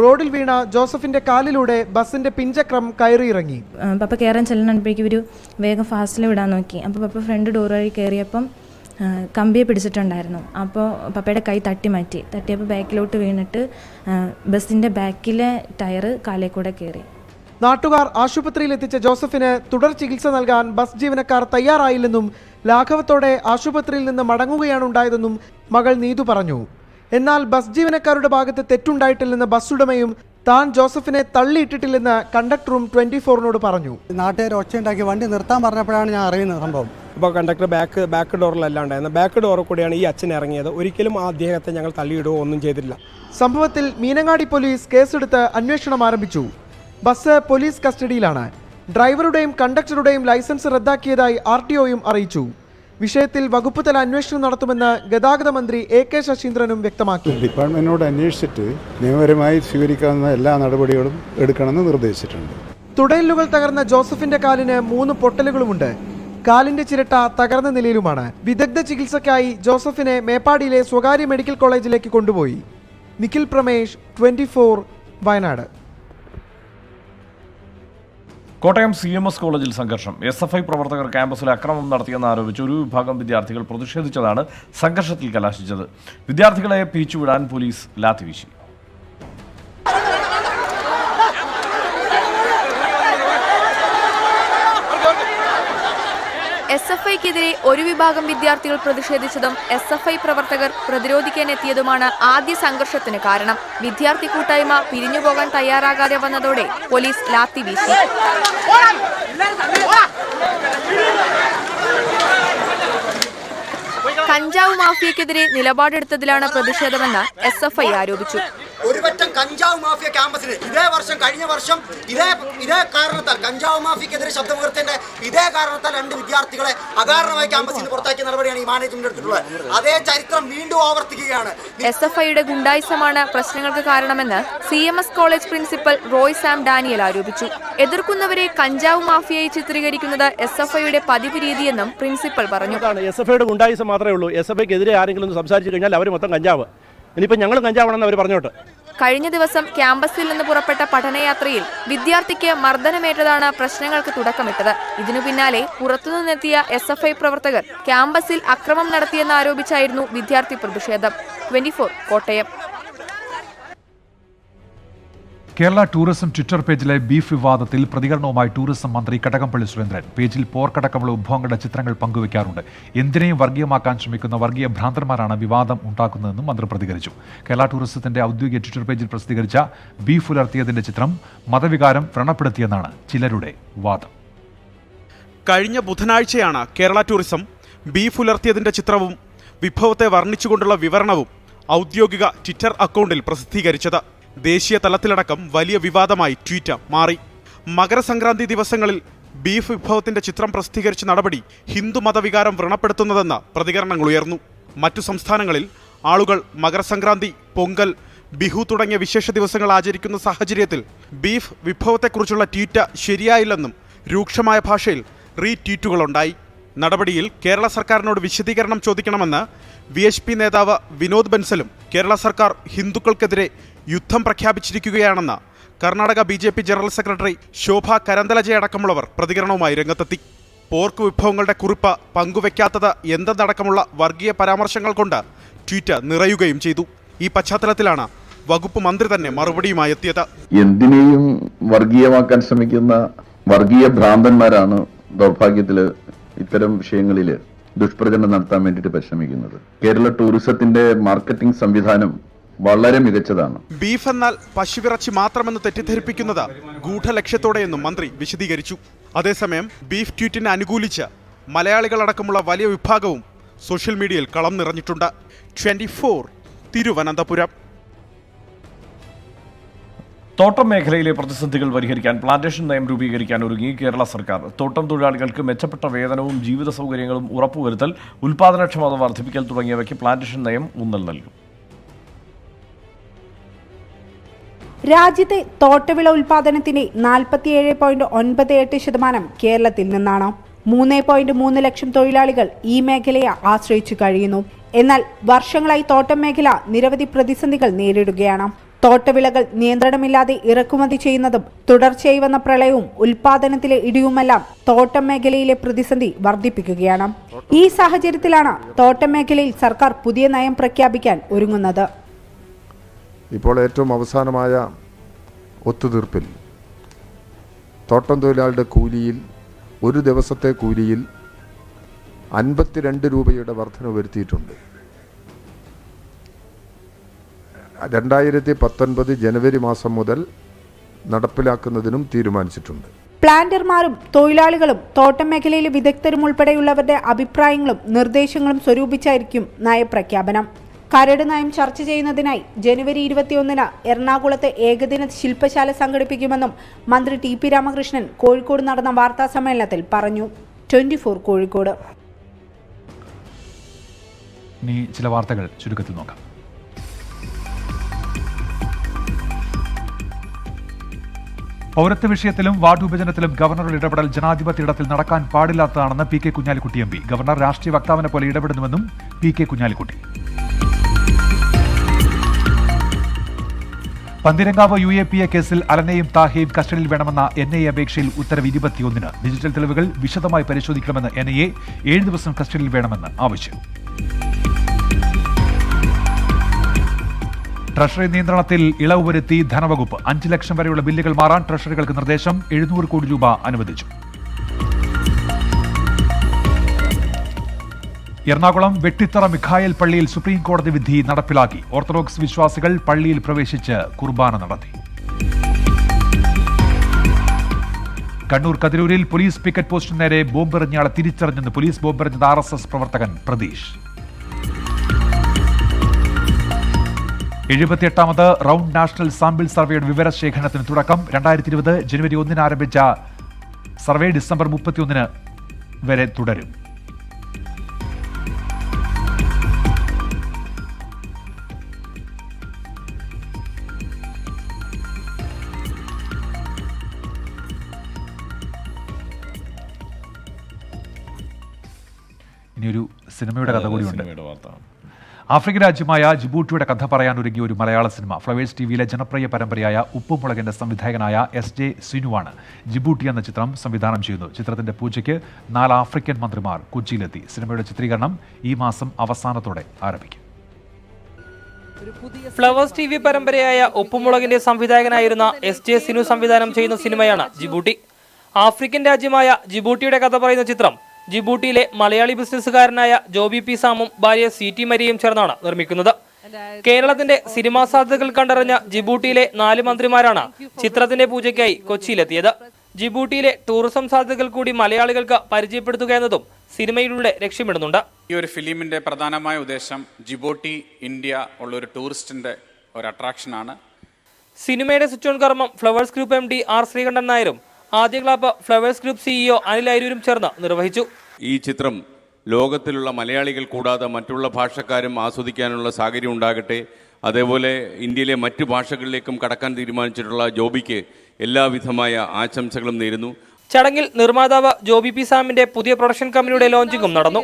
S25: റോഡിൽ വീണ ജോസഫിന്റെ കാലിലൂടെ ബസിന്റെ പിൻചക്രം കയറിയിറങ്ങി.
S26: പപ്പ കയറാൻ ചെല്ലുമ്പോഴേക്കും ഒരു വേഗം ഫാസ്റ്റിൽ വിടാൻ നോക്കി. അപ്പോൾ പപ്പ ഫ്രണ്ട് ഡോർ വഴി കയറിയപ്പം
S6: കമ്പിയെ പിടിച്ചിട്ടുണ്ടായിരുന്നു. അപ്പോൾ പപ്പയുടെ കൈ തട്ടി മാറ്റി. തട്ടിയപ്പോൾ ബാക്കിലോട്ട് വീണിട്ട് ബസ്സിൻ്റെ ബാക്കിലെ ടയർ കാലേ കൂടെ കയറി.
S25: നാട്ടുകാർ ആശുപത്രിയിൽ എത്തിച്ച ജോസഫിന് തുടർ ചികിത്സ നൽകാൻ ബസ് ജീവനക്കാർ തയ്യാറായില്ലെന്നും ലാഘവത്തോടെ ആശുപത്രിയിൽ നിന്ന് മടങ്ങുകയാണ് ഉണ്ടായതെന്നും മകൾ നീതു പറഞ്ഞു. എന്നാൽ ബസ് ജീവനക്കാരുടെ ഭാഗത്ത് തെറ്റുണ്ടായിട്ടില്ലെന്ന് ബസ് ഉടമയും താൻ ജോസഫിനെ തള്ളിയിട്ടിട്ടില്ലെന്ന് കണ്ടക്ടറും 24-നോട് പറഞ്ഞു.
S10: നാട്ടുകാർ ഒച്ചയുണ്ടാക്കി വണ്ടി നിർത്താൻ പറഞ്ഞപ്പോഴാണ് ഞാൻ അറിയുന്നത് സംഭവം.
S23: ഇപ്പോൾ കണ്ടക്ടർ ബാക്ക് ഡോറിലല്ല ഉണ്ടായിരുന്നത്, ബാക്ക് ഡോറിൽ കൂടെയാണ് ഈ അച്ഛൻ ഇറങ്ങിയത്. ഒരിക്കലും ആ അദ്ദേഹത്തെ ഞങ്ങൾ തള്ളിയിടുകയോ ഒന്നും ചെയ്തിട്ടില്ല.
S25: സംഭവത്തിൽ മീനങ്ങാടി പോലീസ് കേസെടുത്ത് അന്വേഷണം ആരംഭിച്ചു. ബസ് പോലീസ് കസ്റ്റഡിയിലാണ്. ഡ്രൈവറുടെയും കണ്ടക്ടറുടെയും ലൈസൻസ് റദ്ദാക്കിയതായി RTOയും അറിയിച്ചു. വിഷയത്തിൽ വകുപ്പ് തല അന്വേഷണം നടത്തുമെന്ന് ഗതാഗത മന്ത്രി AK ശശീന്ദ്രനും വ്യക്തമാക്കി.
S11: ഡിപ്പാർട്ട്മെന്റിനോട് അന്വേഷിച്ചിട്ട് നിയമപരമായി സ്വീകരിക്കാവുന്ന എല്ലാ നടപടികളും എടുക്കണമെന്ന് നിർദ്ദേശിച്ചിട്ടുണ്ട്.
S25: തുടയെല്ലുകൾ തകർന്ന ജോസഫിന്റെ കാലിന് 3 പൊട്ടലുകളുമുണ്ട്. കാലിന്റെ ചിരട്ട തകർന്ന നിലയിലുമാണ്. വിദഗ്ധ ചികിത്സയ്ക്കായി ജോസഫിനെ മേപ്പാടിയിലെ സ്വകാര്യ മെഡിക്കൽ കോളേജിലേക്ക് കൊണ്ടുപോയി. നിഖിൽ പ്രമേഷ്, 24, വയനാട്.
S5: കോട്ടയം CMS കോളേജിൽ സംഘർഷം. SFI പ്രവർത്തകർ ക്യാമ്പസിൽ അക്രമം നടത്തിയെന്ന് ആരോപിച്ച് ഒരു വിഭാഗം വിദ്യാർത്ഥികൾ പ്രതിഷേധിച്ചതാണ് സംഘർഷത്തിൽ കലാശിച്ചത്. വിദ്യാർത്ഥികളെ പിരിച്ചുവിടാൻ പോലീസ് ലാത്തിവീശി.
S12: SFIക്കെതിരെ ഒരു വിഭാഗം വിദ്യാർത്ഥികൾ പ്രതിഷേധിച്ചതും SFI പ്രവർത്തകർ പ്രതിരോധിക്കാനെത്തിയതുമാണ് ആദ്യ സംഘർഷത്തിന് കാരണം. വിദ്യാർത്ഥി കൂട്ടായ്മ പിരിഞ്ഞുപോകാൻ തയ്യാറാകാതെ വന്നതോടെ പോലീസ് ലാത്തി വീശി. കഞ്ചാവ് മാഫിയക്കെതിരെ നിലപാടെടുത്തതിലാണ് പ്രതിഷേധമെന്ന് SFI ആരോപിച്ചു.
S14: ഒരു പറ്റം കഞ്ചാവ് മാഫിയ ക്യാമ്പസിൽ കഴിഞ്ഞ വർഷം ഇതേ കാരണത്താൽ കഞ്ചാവ് മാഫിയക്കെതിരെ ശബ്ദമുയർത്തേണ്ട ഇതേ കാരണത്താൽ 2 വിദ്യാർത്ഥികളെ അകാരണമായി ക്യാമ്പസിൽ നിന്ന് പുറത്താക്കിയ നടപടിയാണ് ഈ മാനേജ്മെന്റ് എടുത്തിട്ടുള്ളത്. അതേ ചരിത്രം വീണ്ടും ആവർത്തിക്കുകയാണ്.
S12: SFIയുടെ ഗുണ്ടായിസമാണ് പ്രശ്നങ്ങൾക്ക് കാരണമെന്ന് CMS college principal Roy Sam Daniel ആരോപിച്ചു. എതിർക്കുന്നവരെ കഞ്ചാവ് മാഫിയയായി ചിത്രീകരിക്കുന്നത് SFIയുടെ പതിവ് രീതിയെന്നും പ്രിൻസിപ്പൽ പറഞ്ഞു.
S23: SFIയുടെ ഗുണ്ടായിസം മാത്രമേ ഉള്ളൂ. SFIക്കെതിരെ ആരെങ്കിലും സംസാരിച്ചു കഴിഞ്ഞാൽ അവർ മൊത്തം കഞ്ചാവ്. ഇനിയിപ്പോൾ ഞങ്ങൾ കഞ്ചാവാണെന്ന് അവർ പറഞ്ഞോട്ടെ.
S12: കഴിഞ്ഞ ദിവസം ക്യാമ്പസിൽ നിന്ന് പുറപ്പെട്ട പഠനയാത്രയിൽ വിദ്യാർത്ഥിക്ക് മർദ്ദനമേറ്റതാണ് പ്രശ്നങ്ങൾക്ക് തുടക്കമിട്ടത്. ഇതിനു പിന്നാലെ പുറത്തുനിന്നെത്തിയ SFI പ്രവർത്തകർ ക്യാമ്പസിൽ അക്രമം നടത്തിയെന്നാരോപിച്ചായിരുന്നു വിദ്യാർത്ഥി പ്രതിഷേധം. 24 കോട്ടയം.
S1: കേരള ടൂറിസം ട്വിറ്റർ പേജിലെ ബീഫ് വിവാദത്തിൽ പ്രതികരണവുമായി ടൂറിസം മന്ത്രി കടകംപള്ളി സുരേന്ദ്രൻ. പേജിൽ പോർക്കടക്കമുള്ള വിഭവങ്ങളുടെ ചിത്രങ്ങൾ പങ്കുവയ്ക്കാറുണ്ട്. എന്തിനേയും വർഗീയമാക്കാൻ ശ്രമിക്കുന്ന വർഗീയ ഭ്രാന്തന്മാരാണ് വിവാദം ഉണ്ടാക്കുന്നതെന്നും മന്ത്രി പ്രതികരിച്ചു. കേരള ടൂറിസത്തിന്റെ ഔദ്യോഗിക ട്വിറ്റർ പേജിൽ പ്രസിദ്ധീകരിച്ച ബീഫ് ഉലർത്തിയതിന്റെ ചിത്രം മതവികാരം വ്രണപ്പെടുത്തിയെന്നാണ് ചിലരുടെ വാദം.
S26: കഴിഞ്ഞ ബുധനാഴ്ചയാണ് കേരള ടൂറിസം ബീഫ് ഉലർത്തിയതിന്റെ ചിത്രവും വിഭവത്തെ വർണ്ണിച്ചുകൊണ്ടുള്ള വിവരണവും ഔദ്യോഗിക ട്വിറ്റർ അക്കൗണ്ടിൽ പ്രസിദ്ധീകരിച്ചത്. ദേശീയ തലത്തിലടക്കം വലിയ വിവാദമായി ട്വീറ്റ് മാറി. മകരസംക്രാന്തി ദിവസങ്ങളിൽ ബീഫ് വിഭവത്തിന്റെ ചിത്രം പ്രസിദ്ധീകരിച്ച നടപടി ഹിന്ദു മതവികാരം വ്രണപ്പെടുത്തുന്നതെന്ന പ്രതികരണങ്ങളുയർന്നു. മറ്റു സംസ്ഥാനങ്ങളിൽ ആളുകൾ മകരസംക്രാന്തി, പൊങ്കൽ, ബിഹു തുടങ്ങിയ വിശേഷ ദിവസങ്ങൾ ആചരിക്കുന്ന സാഹചര്യത്തിൽ ബീഫ് വിഭവത്തെക്കുറിച്ചുള്ള ട്വീറ്റ് ശരിയായില്ലെന്നും രൂക്ഷമായ ഭാഷയിൽ റീട്വീറ്റുകളുണ്ടായി. നടപടിയിൽ കേരള സർക്കാരിനോട് വിശദീകരണം ചോദിക്കണമെന്ന് VHP നേതാവ് വിനോദ് ബൻസലും കേരള സർക്കാർ ഹിന്ദുക്കൾക്കെതിരെ യുദ്ധം പ്രഖ്യാപിച്ചിരിക്കുകയാണെന്ന് കർണാടക BJP ജനറൽ സെക്രട്ടറി ശോഭ കരന്തലജയടക്കമുള്ളവർ പ്രതികരണവുമായി രംഗത്തെത്തി. പോർക്ക് വിഭവങ്ങളുടെ കുറിപ്പ് പങ്കുവയ്ക്കാത്തത് എന്തെന്നടക്കമുള്ള വർഗീയ പരാമർശങ്ങൾ കൊണ്ട് ട്വീറ്റ് നിറയുകയും ചെയ്തു. ഈ പശ്ചാത്തലത്തിലാണ് വകുപ്പ് മന്ത്രി തന്നെ മറുപടിയുമായി എത്തിയത്.
S27: എന്തിനേയും വർഗീയമാക്കാൻ ശ്രമിക്കുന്ന വർഗീയ ഭ്രാന്തന്മാരാണ് ദൗർഭാഗ്യത്തിൽ ഇത്തരം വിഷയങ്ങളിൽ ദുഷ്പ്രചരണം നടത്താൻ വേണ്ടിയിട്ട് പരിശ്രമിക്കുന്നത്. കേരള ടൂറിസത്തിന്റെ മാർക്കറ്റിംഗ് സംവിധാനം വളരെ മികച്ചതാണ്.
S26: ബീഫ് എന്നാൽ പശുവിറച്ചി മാത്രമെന്ന് തെറ്റിദ്ധരിപ്പിക്കുന്നത് ഗൂഢലക്ഷ്യത്തോടെയെന്നും മന്ത്രി വിശദീകരിച്ചു. അതേസമയം ബീഫ് ട്വീറ്റിനെ അനുകൂലിച്ച് മലയാളികളടക്കമുള്ള വലിയ വിഭാഗവും സോഷ്യൽ മീഡിയയിൽ കളം നിറഞ്ഞിട്ടുണ്ട്. 24 തിരുവനന്തപുരം.
S5: തോട്ടം മേഖലയിലെ പ്രതിസന്ധികൾ പരിഹരിക്കാൻ പ്ലാന്റേഷൻ നയം രൂപീകരിക്കാൻ ഒരുങ്ങി കേരള സർക്കാർ. തോട്ടം തൊഴിലാളികൾക്ക് മെച്ചപ്പെട്ട വേതനവും ജീവിത സൗകര്യങ്ങളും ഉറപ്പുവരുത്തൽ, ഉൽപാദനക്ഷമത വർദ്ധിപ്പിക്കൽ തുടങ്ങിയവയ്ക്ക് പ്ലാന്റേഷൻ നയം ഊന്നൽ നൽകും.
S7: രാജ്യത്തെ തോട്ടവിള ഉൽപാദനത്തിന്റെ 47.98% കേരളത്തിൽ നിന്നാണ്. 3.3 ലക്ഷം തൊഴിലാളികൾ ഈ മേഖലയെ ആശ്രയിച്ചു കഴിയുന്നു. എന്നാൽ വർഷങ്ങളായി തോട്ടം മേഖല നിരവധി പ്രതിസന്ധികൾ നേരിടുകയാണ്. തോട്ടവിളകൾ നിയന്ത്രണമില്ലാതെ ഇറക്കുമതി ചെയ്യുന്നതും തുടർച്ചയായി വന്ന പ്രളയവും ഉൽപാദനത്തിലെ ഇടിവുമെല്ലാം തോട്ടം മേഖലയിലെ പ്രതിസന്ധി വർദ്ധിപ്പിക്കുകയാണ്. ഈ സാഹചര്യത്തിലാണ് തോട്ടം മേഖലയിൽ സർക്കാർ പുതിയ നയം പ്രഖ്യാപിക്കാൻ ഒരുങ്ങുന്നത്.
S9: ഇപ്പോൾ ഏറ്റവും അവസാനമായ ഒത്തുതീർപ്പിൽ തോട്ടം തൊഴിലാളിയുടെ കൂലിയിൽ ഒരു ദിവസത്തെ കൂലിയിൽ 52 രൂപയുടെ വർധന വരുത്തിയിട്ടുണ്ട്. 2019 ജനുവരി മാസം മുതൽ നടപ്പിലാക്കുന്നതിനും തീരുമാനിച്ചിട്ടുണ്ട്.
S7: പ്ലാന്റർമാരും തൊഴിലാളികളും തോട്ടം മേഖലയിലെ വിദഗ്ധരും ഉൾപ്പെടെയുള്ളവരുടെ അഭിപ്രായങ്ങളും നിർദ്ദേശങ്ങളും സ്വരൂപിച്ചായിരിക്കും നയപ്രഖ്യാപനം. കരട് നയം ചർച്ച ചെയ്യുന്നതിനായി ജനുവരി 21 എറണാകുളത്ത് ഏകദിന ശില്പശാല സംഘടിപ്പിക്കുമെന്നും മന്ത്രി ടി പി രാമകൃഷ്ണൻ കോഴിക്കോട് നടന്ന വാർത്താ സമ്മേളനത്തിൽ പറഞ്ഞു. 24 കോഴിക്കോട്.
S1: ഇനി ചില വാർത്തകൾ ചുരുക്കത്തിൽ നോക്കാം. പൗരത്വ വിഷയത്തിലും വാർഡ് വിഭജനത്തിലും ഗവർണറുടെ ഇടപെടൽ ജനാധിപത്യ ഇടത്തിൽ നടക്കാൻ പാടില്ലാത്തതാണെന്ന് P K Kunhalikutty M P. Governor രാഷ്ട്രീയ വക്താവിനെ പോലെ ഇടപെടുന്നുവെന്നും P K Kunhalikutty. Panthirankavu UAPA കേസിൽ അലനെയും താഹയും കസ്റ്റഡിയിൽ വേണമെന്ന NIA അപേക്ഷയിൽ ഉത്തരവ് 21-ന്. ഡിജിറ്റൽ തെളിവുകൾ വിശദമായി പരിശോധിക്കണമെന്ന് NIA 7 ദിവസം കസ്റ്റഡിയിൽ വേണമെന്ന് ആവശ്യം. ട്രഷറി നിയന്ത്രണത്തിൽ ഇളവ് വരുത്തി ധനവകുപ്പ്. 5 ലക്ഷം വരെയുള്ള ബില്ലുകൾ മാറാൻ ട്രഷറികൾക്ക് നിർദ്ദേശം. 700 കോടി രൂപ അനുവദിച്ചു. എറണാകുളം വെട്ടിത്തറ മിഖായൽ പള്ളിയിൽ സുപ്രീം കോടതി വിധി നടപ്പിലാക്കി. ഓർത്തഡോക്സ് വിശ്വാസികൾ പള്ളിയിൽ പ്രവേശിച്ച് കുർബാന നടത്തി. കണ്ണൂർ കതിരൂരിൽ പോലീസ് പിക്കറ്റ് പോസ്റ്റിന് നേരെ ബോംബെറിഞ്ഞയാളെ തിരിച്ചറിഞ്ഞെന്ന് പോലീസ്. ബോംബെറിഞ്ഞത് RSS പ്രവർത്തകൻ പ്രതീഷ്. 78ാമത് റൗണ്ട് നാഷണൽ സാമ്പിൾ സർവേയുടെ വിവരശേഖരണത്തിന് തുടക്കം. 2020 ജനുവരി 1 ആരംഭിച്ച സർവേ ഡിസംബർ 31 വരെ തുടരും. ഇനിയൊരു സിനിമയുടെ കഥ കൂടിയുണ്ട്. ആഫ്രിക്കൻ രാജ്യമായ ജിബൂട്ടിയുടെ കഥ പറയാൻ ഒരുങ്ങിയ ഒരു മലയാള സിനിമ. ഫ്ലവേഴ്സ് ടിവിയിലെ ജനപ്രിയ പരമ്പരയായ ഉപ്പുമുളകിന്റെ സംവിധായകനായ SJ സിനുവാണ് ജിബൂട്ടി എന്ന ചിത്രം സംവിധാനം ചെയ്യുന്നത്. ചിത്രത്തിന്റെ പൂജയ്ക്ക് 4 ആഫ്രിക്കൻ മന്ത്രിമാർ കൊച്ചിയിലെത്തി. സിനിമയുടെ ചിത്രീകരണം ഈ മാസം അവസാനത്തോടെ ആരംഭിക്കും.
S15: ഫ്ലവേഴ്സ് TV പരമ്പരയായ ഉപ്പുമുളകിന്റെ സംവിധായകനായിരുന്ന SJ സിനു സംവിധാനം ചെയ്യുന്ന സിനിമയാണ് ജിബൂട്ടി. ആഫ്രിക്കൻ രാജ്യമായ ജിബൂട്ടിയുടെ കഥ പറയുന്ന ചിത്രം ജിബൂട്ടിയിലെ മലയാളി ബിസിനസ്സുകാരനായ ജോബി പി സാമും ഭാര്യ CT മരിയയും ചേർന്നാണ് നിർമ്മിക്കുന്നത്. കേരളത്തിന്റെ സിനിമാ സാധ്യതകൾ കണ്ടറിഞ്ഞ ജിബൂട്ടിയിലെ 4 മന്ത്രിമാരാണ് ചിത്രത്തിന്റെ പൂജയ്ക്കായി കൊച്ചിയിലെത്തിയത്. ജിബൂട്ടിയിലെ ടൂറിസം സാധ്യതകൾ കൂടി മലയാളികൾക്ക് പരിചയപ്പെടുത്തുക എന്നതും സിനിമയിലൂടെ ലക്ഷ്യമിടുന്നുണ്ട്.
S17: ഈ ഒരു ഫിലിമിന്റെ പ്രധാനമായ ഉദ്ദേശം ജിബൂട്ടി ഇന്ത്യ ഉള്ള ഒരു ടൂറിസ്റ്റിന്റെ ഒരു അട്രാക്ഷനാണ്.
S15: സിനിമയുടെ സ്വിച്ച് ഓൺ കർമ്മം Flowers group MD R Sreekandan നായരും ആദ്യ clap Flowers group CEO Anil അരൂരും ചേർന്ന് നിർവഹിച്ചു.
S18: ഈ ചിത്രം ലോകത്തിലുള്ള മലയാളികൾ കൂടാതെ മറ്റുള്ള ഭാഷക്കാരും ആസ്വദിക്കാനുള്ള സാഹചര്യം ഉണ്ടാകട്ടെ. അതേപോലെ ഇന്ത്യയിലെ മറ്റു ഭാഷകളിലേക്കും കടക്കാൻ തീരുമാനിച്ചിട്ടുള്ള ജോബിക്ക് എല്ലാവിധമായ ആശംസകളും നേരുന്നു.
S15: ചടങ്ങിൽ നിർമ്മാതാവ് ജോബി പി സാമിന്റെ പുതിയ പ്രൊഡക്ഷൻ കമ്പനിയുടെ ലോഞ്ചിങ്ങും നടന്നു.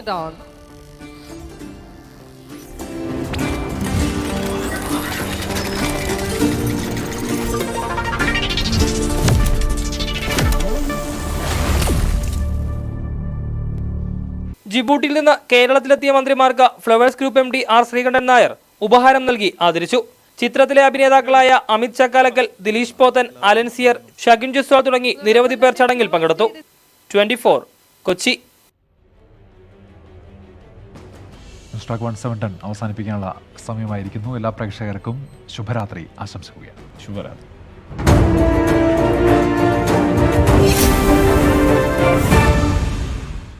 S15: ജിബൂട്ടിയിൽ നിന്ന് കേരളത്തിലെത്തിയ മന്ത്രിമാർക്ക് flowers group MD R Sreekandan Nair ഉപഹാരം നൽകി ആദരിച്ചു. ചിത്രത്തിലെ അഭിനേതാക്കളായ അമിത് ചക്കാലക്കൽ, ദിലീഷ് പോത്തൻ, അലൻസിയർ, ഷഗിൻ ജുസ്വാൾ തുടങ്ങി നിരവധി പേർ ചടങ്ങിൽ പങ്കെടുത്തു. 24 കൊച്ചി.
S1: 170 അവസാനിപ്പിക്കാനുള്ള സമയമായിരിക്കുന്നു. എല്ലാ പ്രേക്ഷകർക്കും ശുഭരാത്രി ആശംസിക്കുകയാണ്.
S5: ശുഭരാത്രി.